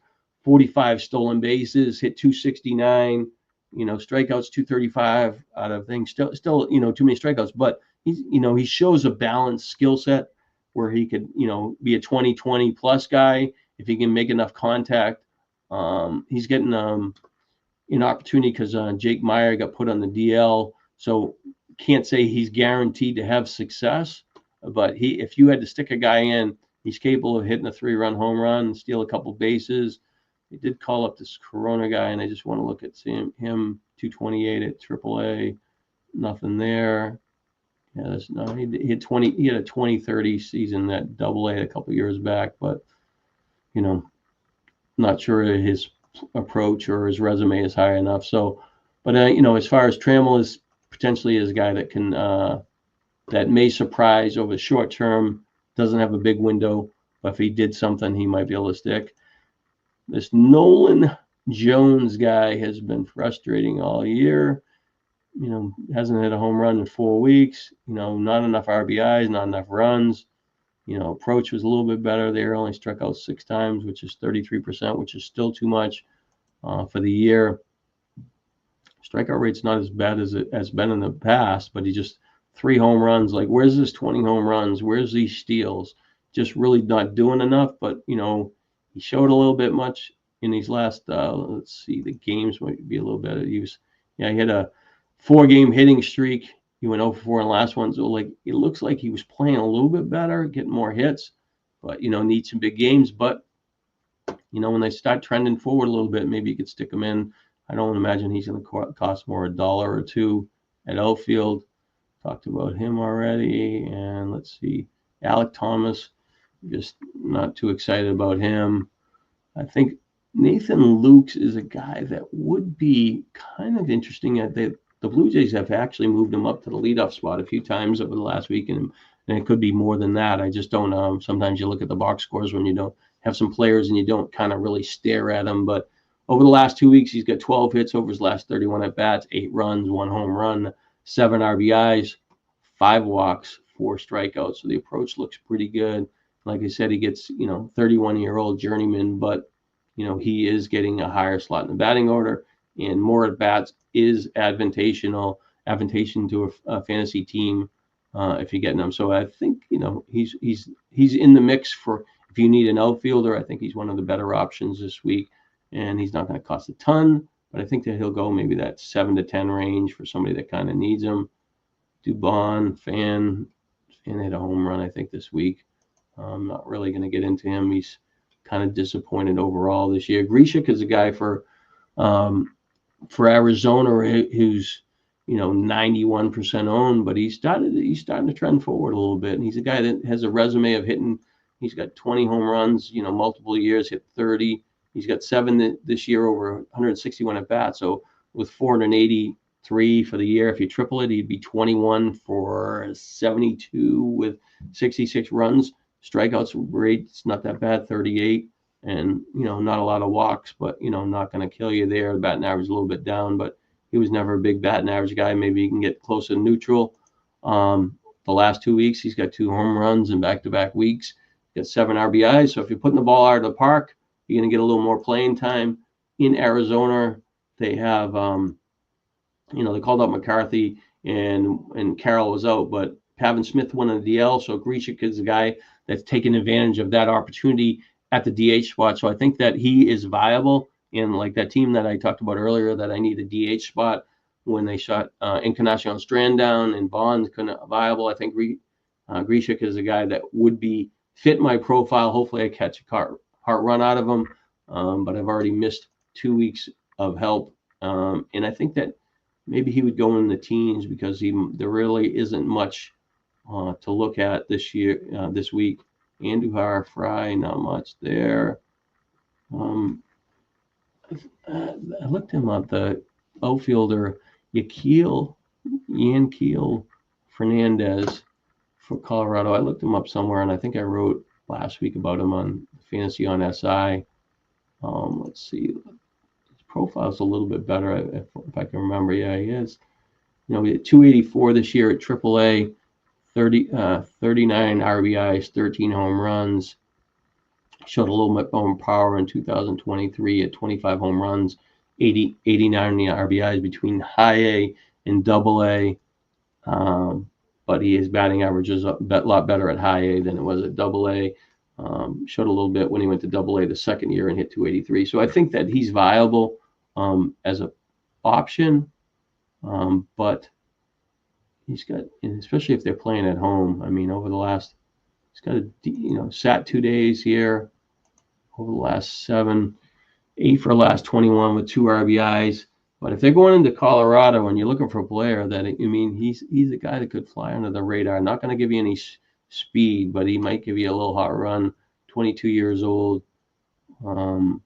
45 stolen bases, hit 269. Strikeouts 235 out of things. Still, too many strikeouts. But he shows a balanced skill set where he could, be a 20 plus guy if he can make enough contact. He's getting an opportunity because Jake Meyer got put on the DL, so can't say he's guaranteed to have success. But if you had to stick a guy in, he's capable of hitting a 3-run home run, steal a couple bases. They did call up this Corona guy, and I just want to look at him 228 at AAA. Nothing there. Yeah, he had 20. He had a 20-30 season at AA a couple years back, but not sure his approach or his resume is high enough. So, but as far as Trammell is potentially is a guy that can that may surprise over the short term. Doesn't have a big window, but if he did something, he might be able to stick. This Nolan Jones guy has been frustrating all year. Hasn't hit a home run in 4 weeks. Not enough RBIs, not enough runs. Approach was a little bit better. They only struck out 6 times, which is 33%, which is still too much for the year. Strikeout rate's not as bad as it has been in the past, but he just 3 home runs. Like, where's this 20 home runs? Where's these steals? Just really not doing enough. But, he showed a little bit much in these last, let's see, the games might be a little better. He had a 4-game hitting streak. He went 0-4 in the last one. So, it looks like he was playing a little bit better, getting more hits, but, need some big games. But, when they start trending forward a little bit, maybe you could stick him in. I don't imagine he's going to cost more $1 or $2 at outfield. Talked about him already. And let's see, Alec Thomas, just not too excited about him. I think Nathan Lukes is a guy that would be kind of interesting. The Blue Jays have actually moved him up to the leadoff spot a few times over the last week, and it could be more than that. I just don't. Sometimes you look at the box scores when you don't have some players and you don't kind of really stare at them. But over the last 2 weeks, he's got 12 hits over his last 31 at bats, 8 runs, 1 home run, 7 RBIs, 5 walks, 4 strikeouts. So the approach looks pretty good. Like I said, he gets 31-year-old journeyman, but he is getting a higher slot in the batting order, and more at bats is advantageous to a fantasy team if you're getting them. So I think he's in the mix for if you need an outfielder. I think he's one of the better options this week, and he's not going to cost a ton, but I think that he'll go maybe that 7 to 10 range for somebody that kind of needs him. Dubon, Fan hit a home run I think this week. I'm not really going to get into him. He's kind of disappointed overall this year. Grishik is a guy for Arizona who's 91% owned, but he's starting to trend forward a little bit. And he's a guy that has a resume of hitting. He's got 20 home runs, multiple years, hit 30. He's got 7 this year over 161 at bats. So with 483 for the year, if you triple it, he'd be 21 for 72 with 66 runs. Strikeouts rate's not that bad, 38, and not a lot of walks, but not going to kill you there. The batting average is a little bit down, but he was never a big batting average guy. Maybe he can get close to neutral. The last 2 weeks, he's got 2 home runs in back-to-back weeks. He's got 7 RBIs. So if you're putting the ball out of the park, you're going to get a little more playing time. In Arizona, they have, they called up McCarthy and Carroll was out, but Pavin Smith won a DL. So Grishik is a guy that's taken advantage of that opportunity at the DH spot. So I think that he is viable. And like that team that I talked about earlier, that I need a DH spot when they shot Encarnacion Strand down and Bonds couldn't viable. I think Grishik is a guy that would be fit my profile. Hopefully I catch a heart run out of him. But I've already missed 2 weeks of help. And I think that maybe he would go in the teens because there really isn't much to look at this week. Andujar, Fry, not much there. I looked him up, the outfielder Yanquiel Fernandez for Colorado. I looked him up somewhere, and I think I wrote last week about him on Fantasy on SI. Let's see. His profile's a little bit better if I can remember. Yeah, he is. He had 284 this year at AAA, 39 RBIs, 13 home runs. Showed a little bit more power in 2023 at 25 home runs, 89 RBIs between high A and double A. But his batting average is a lot better at high A than it was at double A. Showed a little bit when he went to double A the second year and hit 283. So I think that he's viable as an option. But he's got, and especially if they're playing at home. I mean, over the last, he's got sat 2 days here. Over the last 8 for the last 21 with 2 RBIs. But if they're going into Colorado and you're looking for a player he's a guy that could fly under the radar. Not going to give you any speed, but he might give you a little hot run. 22 years old. The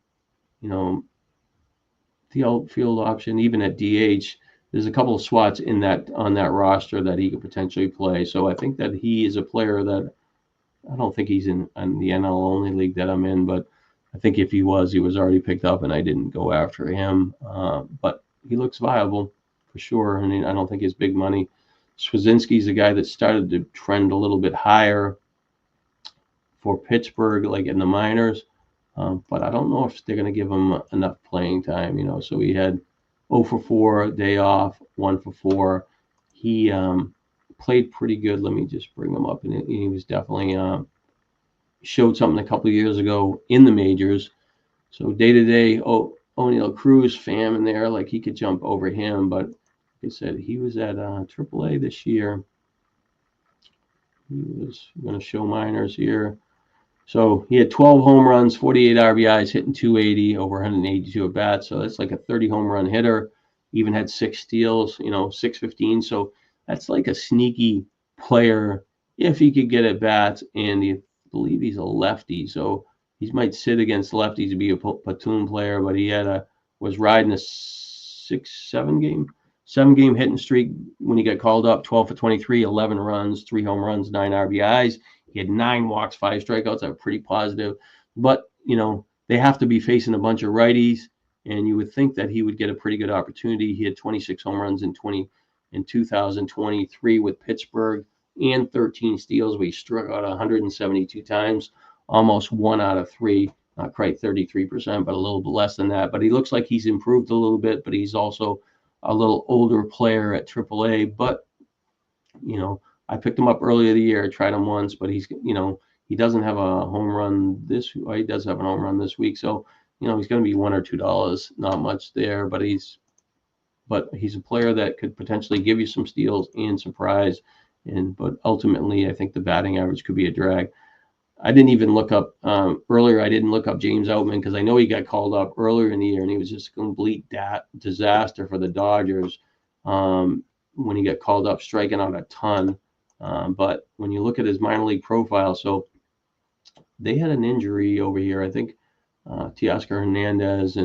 outfield option, even at DH, there's a couple of spots on that roster that he could potentially play. So I think that he is a player that I don't think he's in the NL only league that I'm in, but I think if he was already picked up, and I didn't go after him. But he looks viable for sure. I mean, I don't think he's big money. Swazinski's a guy that started to trend a little bit higher for Pittsburgh, like in the minors. But I don't know if they're going to give him enough playing time. So he had 0 for 4, day off, 1 for 4. He played pretty good. Let me just bring him up. And he was definitely showed something a couple of years ago in the majors. So day-to-day, O'Neill Cruz, Pham in there, like he could jump over him. But like I said, he was at AAA this year. He was going to show minors here. So he had 12 home runs, 48 RBIs, hitting 280, over 182 at bats. So that's like a 30 home run hitter. Even had 6 steals, 615. So that's like a sneaky player if he could get at bats. And I believe he's a lefty, so he might sit against lefties to be a platoon player. But he was riding a 7-game hitting streak when he got called up. 12 for 23, 11 runs, 3 home runs, 9 RBIs. He had 9 walks, 5 strikeouts. That pretty positive. But they have to be facing a bunch of righties, and you would think that he would get a pretty good opportunity. He had 26 home runs in 2023 with Pittsburgh, and 13 steals. We struck out 172 times, almost 1 out of 3, not quite 33%, but a little bit less than that. But he looks like he's improved a little bit, but he's also a little older player at AAA. But, I picked him up earlier in the year, tried him once, but he's, he doesn't have a home run he does have a home run this week. So, he's going to be $1 or $2, not much there, but he's a player that could potentially give you some steals and surprise. But ultimately, I think the batting average could be a drag. I didn't even look up earlier. I didn't look up James Outman because I know he got called up earlier in the year, and he was just a complete disaster for the Dodgers when he got called up, striking out a ton. But when you look at his minor league profile, so they had an injury over here. I think Teoscar Hernandez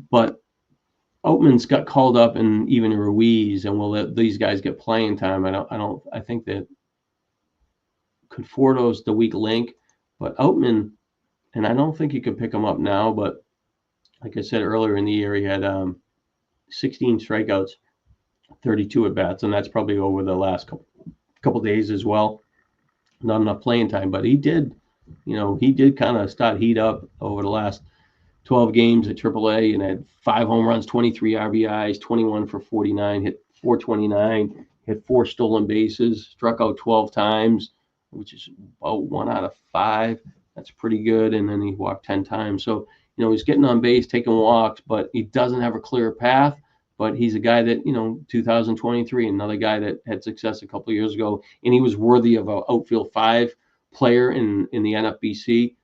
but Oatman's got called up, and even Ruiz, and will let these guys get playing time. I think that Conforto's the weak link, but Oatman and I don't think you could pick him up now, but like I said earlier in the year, he had 16 strikeouts, 32 at bats, and that's probably over the last couple days as well. Not enough playing time, but he did kind of start heat up over the last 12 games at AAA and had 5 home runs, 23 RBIs, 21 for 49, hit 429, hit 4 stolen bases, struck out 12 times, which is about 1 out of 5. That's pretty good. And then he walked 10 times. So, he's getting on base, taking walks, but he doesn't have a clear path. But he's a guy that, 2023, another guy that had success a couple of years ago, and he was worthy of an outfield 5 player in the NFBC.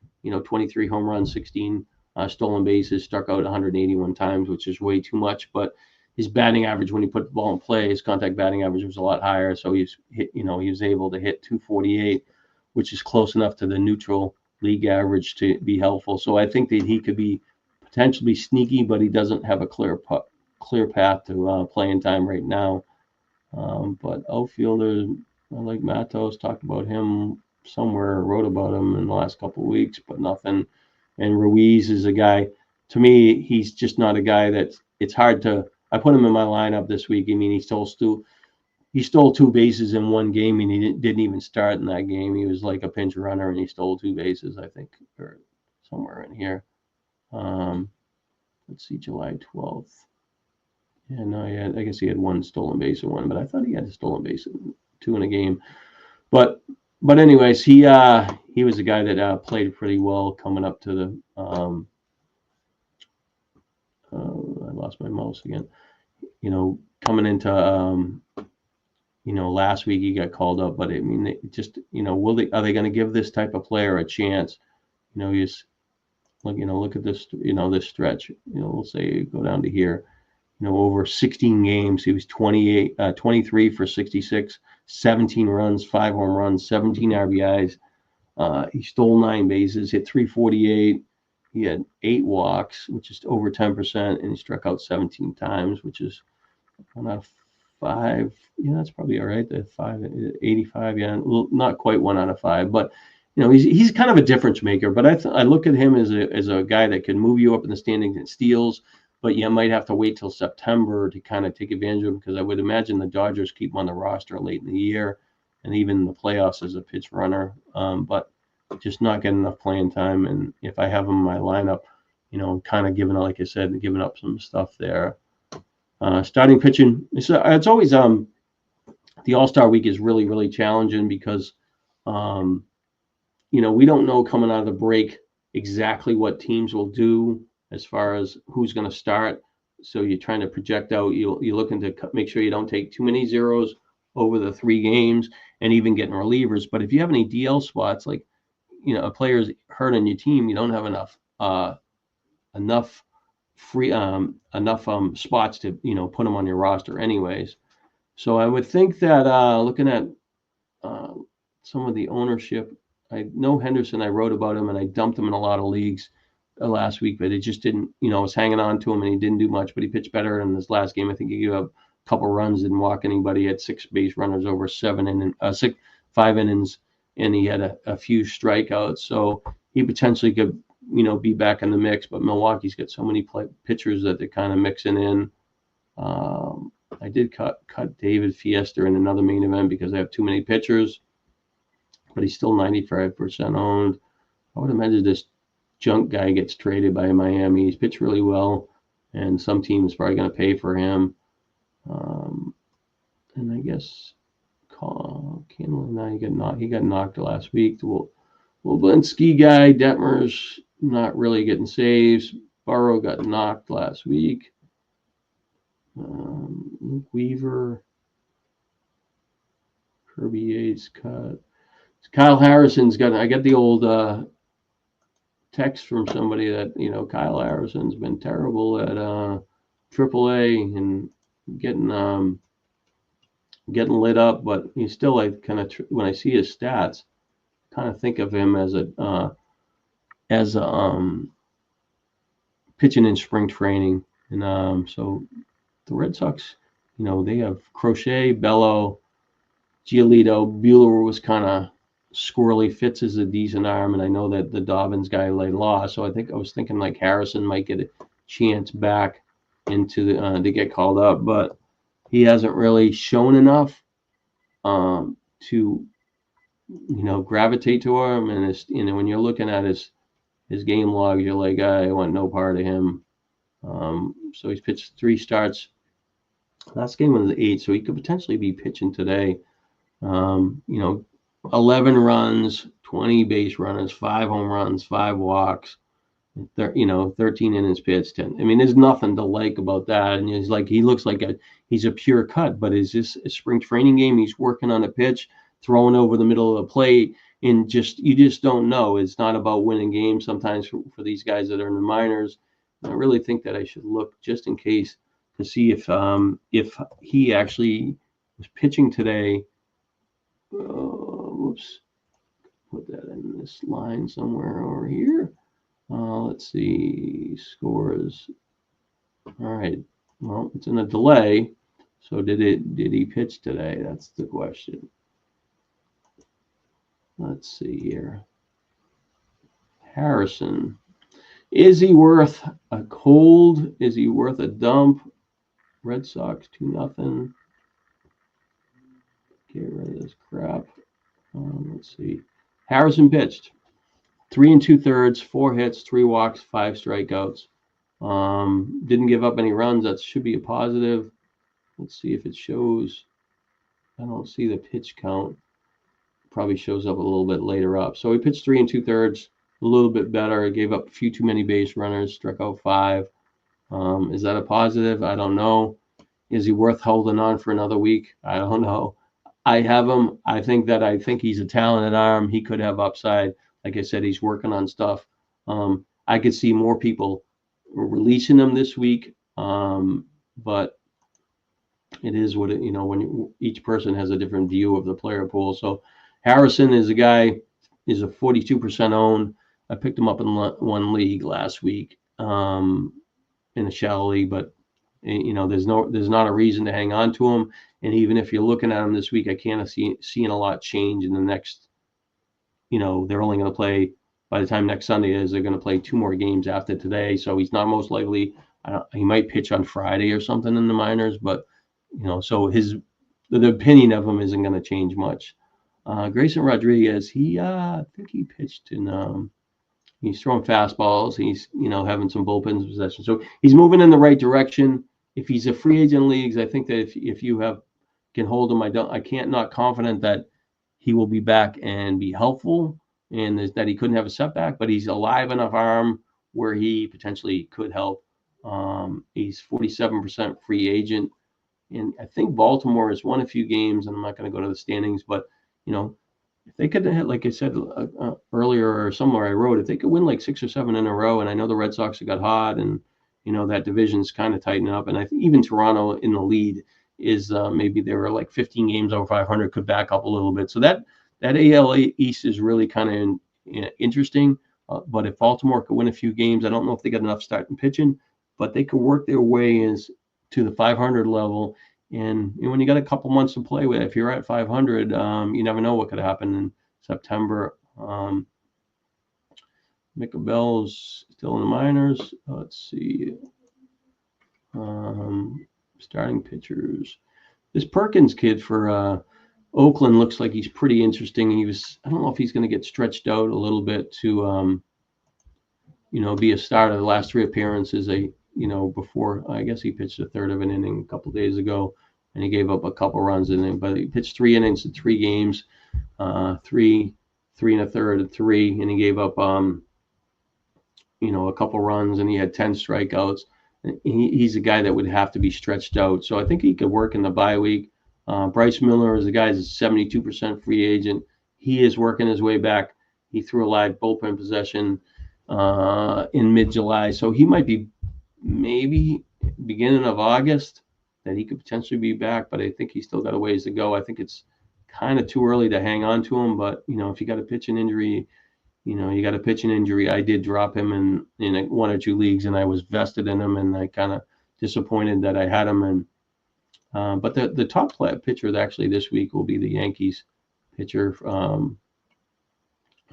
23 home runs, 16 stolen bases, struck out 181 times, which is way too much. But his batting average, when he put the ball in play, his contact batting average was a lot higher. So he was able to hit 248, which is close enough to the neutral league average to be helpful. So I think that he could be potentially sneaky, but he doesn't have a clear path to playing time right now. But outfielder, like Matos, talked about him somewhere, wrote about him in the last couple of weeks, but nothing. And Ruiz is a guy, to me, he's just not a guy that it's hard to. I put him in my lineup this week. I mean, he stole 2 bases in one game, and he didn't even start in that game. He was like a pinch runner, and he stole 2 bases, I think, or somewhere in here. Let's see, July 12th. Yeah, no, I guess he had 1 stolen base in one, but I thought he had a stolen base in 2 in a game. But anyways, he was a guy that played pretty well coming up to the. I lost my mouse again. Coming into last week he got called up, but I mean, just are they going to give this type of player a chance? He's look at this, this stretch. We'll say go down to here. Over 16 games, he was 23 for 66, 17 runs, 5 home runs, 17 RBIs. He stole 9 bases, hit 348. He had 8 walks, which is over 10%, and he struck out 17 times, which is 1 out of 5. Yeah, that's probably all right. The 85. Yeah, well, not quite 1 out of 5, but he's kind of a difference maker. But I look at him as a guy that can move you up in the standings and steals. But you might have to wait till September to kind of take advantage of him, because I would imagine the Dodgers keep him on the roster late in the year and even the playoffs as a pitch runner. But just not getting enough playing time. And if I have him in my lineup, kind of giving up some stuff there. Starting pitching, it's always the All-Star week is really, really challenging because we don't know coming out of the break exactly what teams will do as far as who's going to start. So you're trying to project out. You're looking to make sure you don't take too many zeros over the 3 games and even getting relievers. But if you have any DL spots, like, a player's hurt on your team, you don't have enough spots to, put them on your roster anyways. So I would think that looking at some of the ownership, I know Henderson, I wrote about him and I dumped him in a lot of leagues last week, but it just didn't, I was hanging on to him and he didn't do much, but he pitched better in this last game. I think he gave up a couple runs, didn't walk anybody. He had 6 base runners over 5 innings, and he had a few strikeouts. So he potentially could, be back in the mix, but Milwaukee's got so many pitchers that they're kind of mixing in. I did cut David Fiesta in another main event because I have too many pitchers, but he's still 95% owned. I would imagine this junk guy gets traded by Miami. He's pitched really well, and some team is probably going to pay for him. And I guess he got knocked last week. The Wilbinski guy, Detmer's not really getting saves. Burrow got knocked last week. Waiver, Kirby Yates cut. Kyle Harrison's got. I got the old text from somebody that Kyle Harrison's been terrible at AAA and getting lit up, but he's still when I see his stats, kind of think of him as a pitching in spring training. And so the Red Sox, they have Crochet, Bello, Giolito. Buehler was kind of squirrely. Fitz is a decent arm, and I know that the Dobbins guy laid lost, so I was thinking like Harrison might get a chance back into the to get called up, but he hasn't really shown enough to gravitate to him. And it's, when you're looking at his game log, you're like, I want no part of him. So he's pitched 3 starts. Last game was the 8, so he could potentially be pitching today. 11 runs, 20 base runners, 5 home runs, 5 walks, 13 innings pitched. 10. I mean, there's nothing to like about that. And he looks like he's a pure cut. But is this a spring training game? He's working on a pitch, throwing over the middle of the plate, and you just don't know. It's not about winning games sometimes for these guys that are in the minors. I really think that I should look just in case to see if he actually was pitching today. Whoops, put that in this line somewhere over here. Let's see, scores. All right, well, it's in a delay. So did he pitch today? That's the question. Let's see here. Harrison. Is he worth a cold? Is he worth a dump? Red Sox 2-0. Get rid of this crap. Let's see. Harrison pitched 3 2/3, 4 hits, 3 walks, 5 strikeouts. Didn't give up any runs. That should be a positive. Let's see if it shows. I don't see the pitch count. Probably shows up a little bit later up. So he pitched 3 2/3, a little bit better. He gave up a few too many base runners, struck out 5. Is that a positive? I don't know. Is he worth holding on for another week? I don't know. I have him. I think he's a talented arm. He could have upside. Like I said, he's working on stuff. I could see more people releasing him this week, but it is what when each person has a different view of the player pool. So Harrison is a guy, is a 42% owned. I picked him up in one league last week in a shallow league, but there's not a reason to hang on to him. And even if you're looking at him this week, I can't seeing a lot change in the next. They're only going to play, by the time next Sunday is, they're going to play 2 more games after today. So he's not most likely. He might pitch on Friday or something in the minors, but so the opinion of him isn't going to change much. Grayson Rodriguez, I think he pitched in. He's throwing fastballs. He's having some bullpen possession, so he's moving in the right direction. If he's a free agent leagues, I think that if you can hold him, not confident that he will be back and be helpful, and that he couldn't have a setback, but he's a live enough arm where he potentially could help. He's 47% free agent, and I think Baltimore has won a few games, and I'm not going to go to the standings, but if they could, like I said earlier or somewhere I wrote, if they could win like 6 or 7 in a row, and I know the Red Sox have got hot, and that division's kind of tightening up, and I think even Toronto in the lead is maybe they were like 15 games over 500, could back up a little bit. So that AL East is really kind of interesting. But if Baltimore could win a few games, I don't know if they got enough starting pitching, but they could work their way to the 500 level. And when you got a couple months to play with, if you're at 500, you never know what could happen in September. Mika Bell's still in the minors. Let's see. Starting pitchers. This Perkins kid for Oakland looks like he's pretty interesting. I don't know if he's going to get stretched out a little bit to, be a starter. The last 3 appearances, before, I guess he pitched a third of an inning a couple of days ago, and he gave up a couple runs in it, but he pitched 3 innings in 3 games, 3 1/3 and 3, and he gave up, a couple runs, and he had 10 strikeouts. He's a guy that would have to be stretched out. So I think he could work in the bye week. Bryce Miller is a guy that's a 72% free agent. He is working his way back. He threw a live bullpen possession in mid-July. So he might be maybe beginning of August that he could potentially be back, but I think he's still got a ways to go. I think it's kind of too early to hang on to him, but, if you got a pitching injury, you got a pitching injury. I did drop him in 1 or 2 leagues, and I was vested in him, and I kind of disappointed that I had him. And but the top pitcher actually this week will be the Yankees pitcher.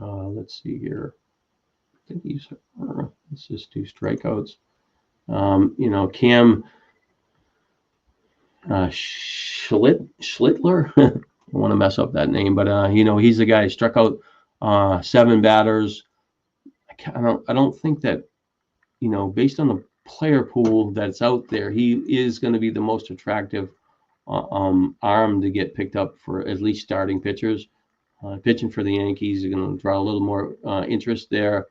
Let's see here. I think he's, let's just do strikeouts. Cam Schlittler. I don't want to mess up that name, but he's the guy who struck out 7 batters. I don't think that, based on the player pool that's out there, he is going to be the most attractive arm to get picked up for at least starting pitchers. Pitching for the Yankees is going to draw a little more interest there.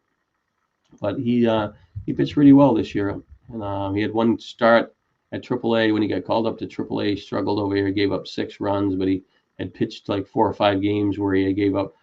But he pitched pretty well this year. And he had one start at AAA when he got called up to AAA. He struggled over here, gave up 6 runs, but he had pitched like 4 or 5 games where he gave up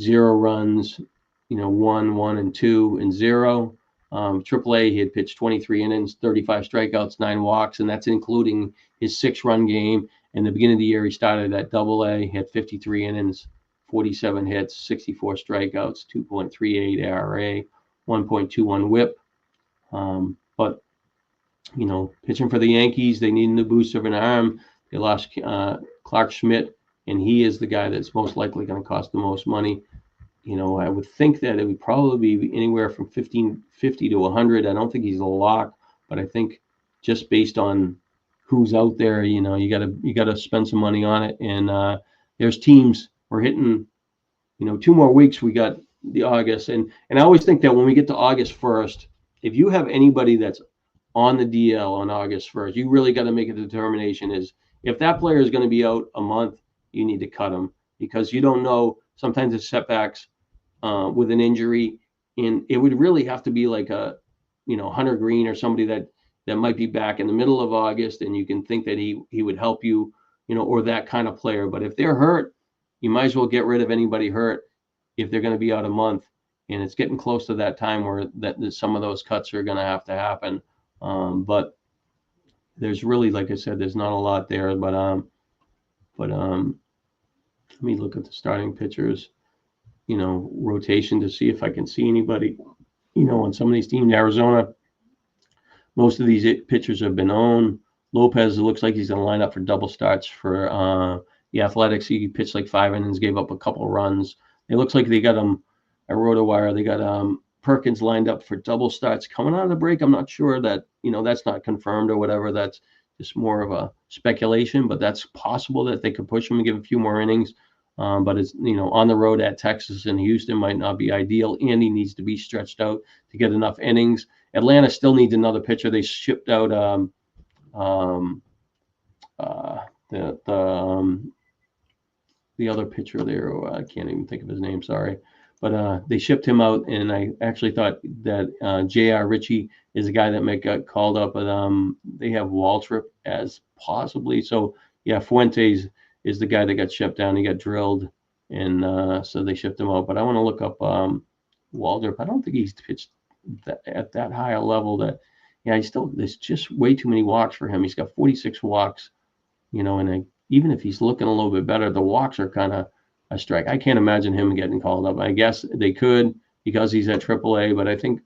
0 runs, 1, 1, and 2, and 0. AAA, he had pitched 23 innings, 35 strikeouts, 9 walks, and that's including his 6-run game. In the beginning of the year, he started at AA. He had 53 innings, 47 hits, 64 strikeouts, 2.38 ERA, 1.21 WHIP. But pitching for the Yankees, they need a new boost of an arm. They lost Clark Schmidt, and he is the guy that's most likely going to cost the most money. I would think that it would probably be anywhere from 50 to 100. I don't think he's a lock, but I think just based on who's out there, you gotta spend some money on it. And there's teams. We're hitting, 2 more weeks. We got the August, and I always think that when we get to August 1st, if you have anybody that's on the DL on August 1st, you really got to make a determination. Is if that player is going to be out a month, you need to cut him, because you don't know. Sometimes it's setbacks with an injury, and it would really have to be like a, Hunter Green or somebody that might be back in the middle of August, and you can think that he would help you, or that kind of player. But if they're hurt, you might as well get rid of anybody hurt if they're going to be out a month. And it's getting close to that time where that some of those cuts are going to have to happen. But there's really, like I said, there's not a lot there. But let me look at the starting pitchers, rotation to see if I can see anybody, on some of these teams. Arizona, most of these pitchers have been owned. Lopez, it looks like he's going to line up for double starts for the Athletics. He pitched like 5 innings, gave up a couple runs. It looks like they got him. I wrote a wire. They got Perkins lined up for double starts coming out of the break. I'm not sure that, that's not confirmed or whatever. That's just more of a speculation, but that's possible that they could push him and give a few more innings. But it's, on the road at Texas and Houston might not be ideal. And he needs to be stretched out to get enough innings. Atlanta still needs another pitcher. They shipped out the other pitcher there. I can't even think of his name. Sorry. But they shipped him out, and I actually thought that J.R. Ritchie is a guy that might get called up, but they have Waltrip as possibly. So, yeah, Fuentes is the guy that got shipped down. He got drilled, and so they shipped him out. But I want to look up Waltrip. I don't think he's pitched at that high a level. There's just way too many walks for him. He's got 46 walks, and even if he's looking a little bit better, the walks are kind of a strike. I can't imagine him getting called up. I guess they could because he's at AAA, but I think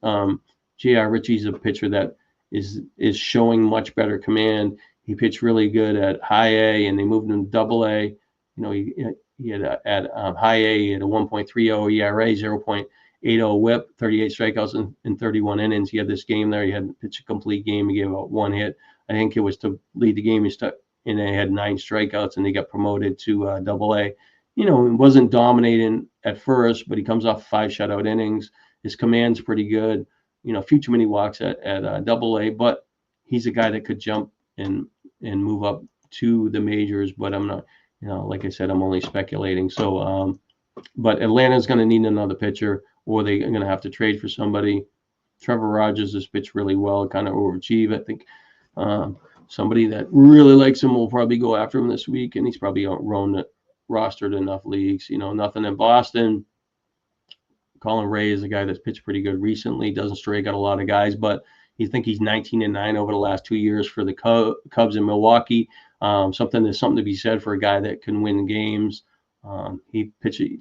J.R. Ritchie's a pitcher that is showing much better command. He pitched really good at high A, and they moved him to AA. He had at high A, he had a 1.30 ERA, 0.80 WHIP, 38 strikeouts in 31 innings. He had this game there. He hadn't pitched a complete game. He gave out 1 hit. I think it was to lead the game. And they had 9 strikeouts, and they got promoted to AA. It wasn't dominating at first, but he comes off 5 shutout innings. His command's pretty good. A few too many walks at AA, but he's a guy that could jump and move up to the majors. But I'm not, like I said, I'm only speculating. So, but Atlanta's going to need another pitcher, or they're going to have to trade for somebody. Trevor Rogers has pitched really well, kind of overachieved. I think somebody that really likes him will probably go after him this week, and he's probably rostered enough leagues. Nothing in Boston. Colin Ray is a guy that's pitched pretty good recently. Doesn't strike out a lot of guys, but you think he's 19-9 over the last 2 years for the Cubs in Milwaukee. There's something to be said for a guy that can win games. He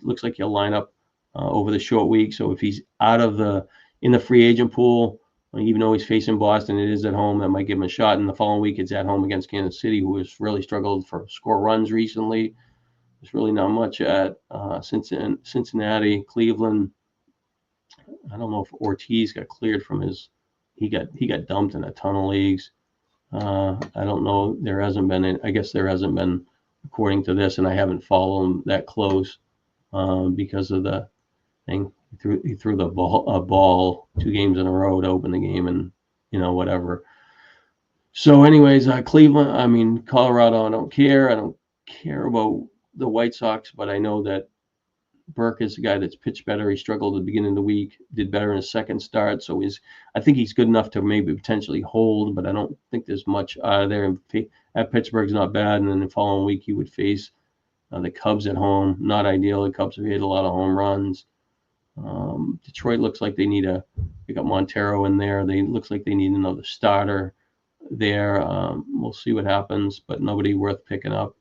looks like he'll line up over the short week. So if he's in the free agent pool, even though he's facing Boston, it is at home. That might give him a shot. And the following week, it's at home against Kansas City, who has really struggled for score runs recently. there's really not much at Cincinnati, Cleveland. I don't know if Ortiz got cleared from his. He got dumped in a ton of leagues. I don't know. There hasn't been. I guess there hasn't been, according to this, and I haven't followed him that close because of the thing. He threw the ball 2 games in a row to open the game, and whatever. So, anyways, Cleveland. Colorado. I don't care. I don't care about the White Sox, but I know that Burke is the guy that's pitched better. He struggled at the beginning of the week, did better in his second start. So I think he's good enough to maybe potentially hold, but I don't think there's much out of there. At Pittsburgh's not bad, and then the following week he would face the Cubs at home. Not ideal. The Cubs have hit a lot of home runs. Detroit looks like they got Montero in there. Looks like they need another starter there. We'll see what happens, but nobody worth picking up.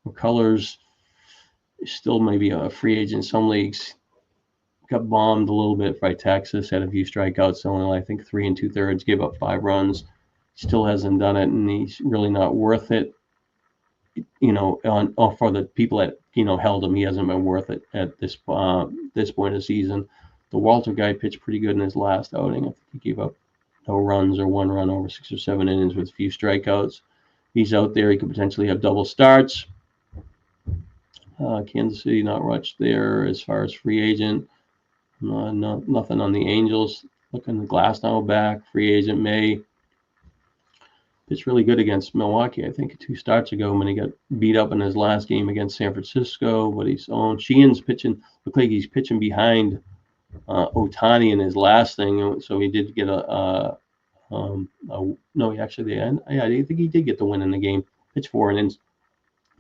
McCullers still maybe a free agent. Some leagues got bombed a little bit by Texas, had a few strikeouts, only I think 3 2/3, gave up 5 runs. Still hasn't done it, and he's really not worth it. For the people that held him, he hasn't been worth it at this point of the season. The Walter guy pitched pretty good in his last outing. I think he gave up no runs or 1 run over 6 or 7 innings with a few strikeouts. He's out there. He could potentially have double starts. Kansas City, not much there as far as free agent. Nothing on the Angels. Looking the Glasnow back, free agent May. Pitched really good against Milwaukee, I think 2 starts ago when he got beat up in his last game against San Francisco. But he's on. Sheehan's pitching. Looked like he's pitching behind Ohtani in his last thing, so he did get I think he did get the win in the game. Pitched 4 innings.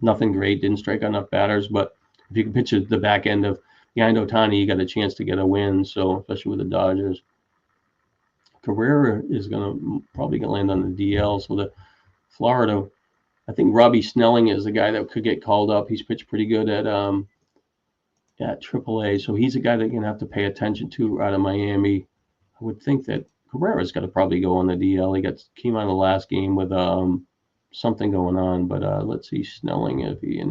Nothing great, didn't strike out enough batters, but if you can pitch at the back end behind Ohtani, you got a chance to get a win. So especially with the Dodgers, Cabrera is probably gonna land on the DL. So the Florida, I think Robbie Snelling is the guy that could get called up. He's pitched pretty good at AAA, so he's a guy that you're gonna have to pay attention to out of Miami. I would think that Cabrera's got to probably go on the DL. He came on the last game with something going on, but let's see Snelling if he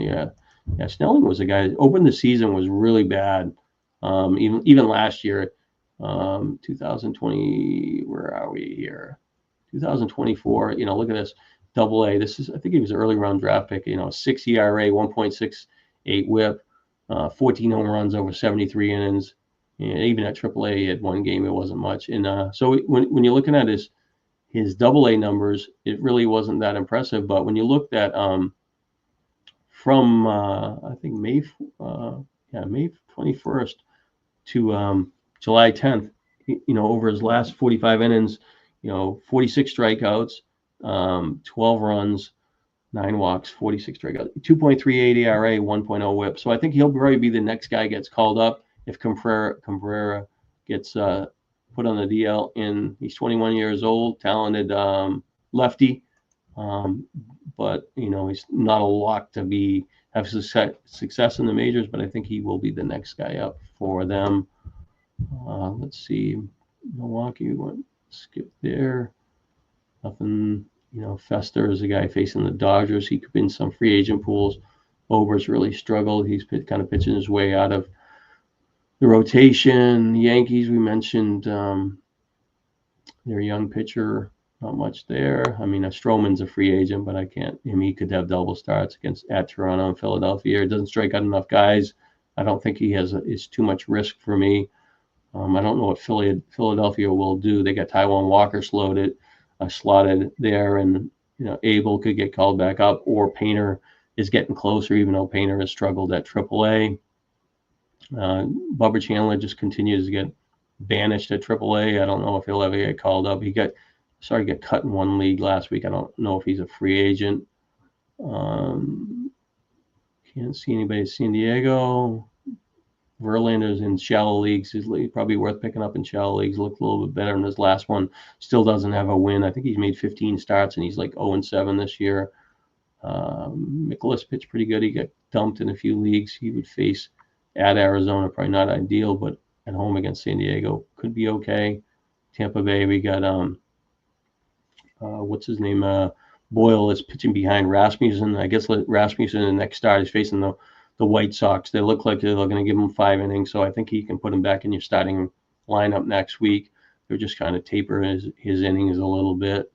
Snelling was a guy that opened the season was really bad. Even last year, 2020, where are we here? 2024. Look at this AA. I think he was an early round draft pick. 6 ERA, 1.68 WHIP, 14 home runs over 73 innings. Even at AAA, he had 1 game. It wasn't much. And so when you're looking at his AA numbers, it really wasn't that impressive. But when you looked at from I think May 21st to July 10th, over his last 45 innings, 46 strikeouts, 12 runs, 9 walks, 46 strikeouts, 2.38 ERA, 1.0 WHIP. So I think he'll probably be the next guy gets called up if Cabrera gets put on the DL. And he's 21 years old, talented lefty, but he's not a lock to have success in the majors. But I think he will be the next guy up for them. Let's see, Milwaukee went skip there. Nothing. Fester is a guy facing the Dodgers. He could be in some free agent pools. Ober's really struggled. He's kind of pitching his way out of the rotation. Yankees, we mentioned their young pitcher, not much there. Stroman's a free agent, but he could have double starts at Toronto and Philadelphia. It doesn't strike out enough guys. I don't think it's too much risk for me. I don't know what Philadelphia will do. They got Taijuan Walker slotted there, and Abel could get called back up, or Painter is getting closer, even though Painter has struggled at AAA. Bubba Chandler just continues to get banished at AAA. I don't know if he'll ever get called up. He got cut in 1 league last week. I don't know if he's a free agent. Can't see anybody at San Diego. Verlander's in shallow leagues. He's probably worth picking up in shallow leagues. Looked a little bit better in his last one. Still doesn't have a win. I think he's made 15 starts, and he's like 0-7 this year. Nicholas pitched pretty good. He got dumped in a few leagues. He would face at Arizona, probably not ideal, but at home against San Diego could be okay. Tampa Bay, we got what's his name? Boyle is pitching behind Rasmussen. I guess Rasmussen in the next start is facing the White Sox. They look like they're going to give him 5 innings, so I think he can put him back in your starting lineup next week. They're just kind of taper his innings a little bit.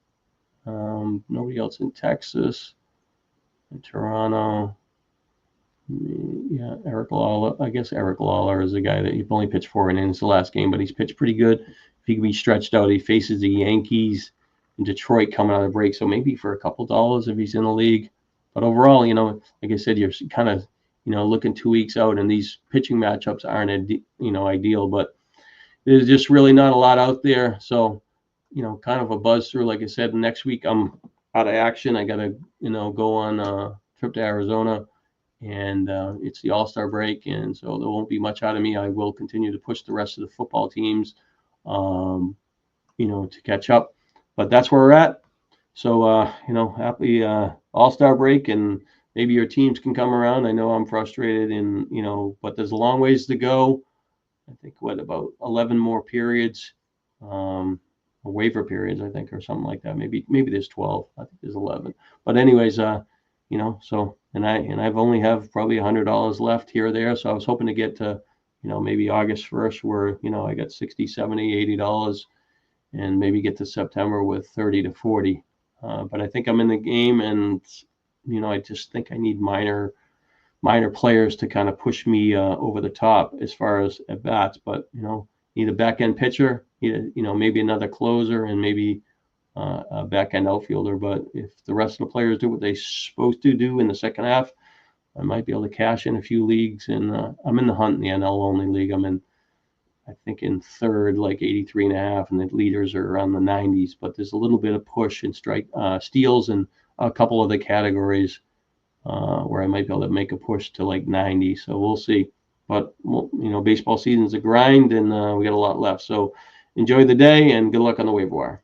Nobody else in Texas. In Toronto. Yeah, Eric Lawler. I guess Eric Lawler is a guy that he only pitched 4 innings the last game, but he's pitched pretty good. If he can be stretched out, he faces the Yankees and Detroit coming out of the break, so maybe for a couple dollars if he's in the league. But overall, like I said, you're kind of, looking 2 weeks out, and these pitching matchups aren't, ideal, but there's just really not a lot out there. So, kind of a buzz through. Like I said, next week I'm out of action. I got to, go on a trip to Arizona, and it's the All-Star break, and so there won't be much out of me. I will continue to push the rest of the football teams, to catch up. But that's where we're at. So, happy All-Star break, and maybe your teams can come around. I know I'm frustrated, and, but there's a long ways to go. I think, about 11 more periods, waiver periods, I think, or something like that. Maybe there's 12. I think there's 11. But anyways, so, and I've only have probably $100 left here or there. So I was hoping to get to, maybe August 1st where, I got 60, 70, $80, and maybe get to September with 30 to 40. But I think I'm in the game, and, I just think I need minor players to kind of push me over the top as far as at bats. But, need a back end pitcher, maybe another closer, and maybe a back end outfielder. But if the rest of the players do what they're supposed to do in the second half, I might be able to cash in a few leagues. And I'm in the hunt in the NL only league. I'm in, I think, in third, like 83.5, and the leaders are around the 90s. But there's a little bit of push in strike steals and a couple of the categories where I might be able to make a push to like 90. So we'll see. But, baseball season's a grind, and we got a lot left. So enjoy the day, and good luck on the waiver wire.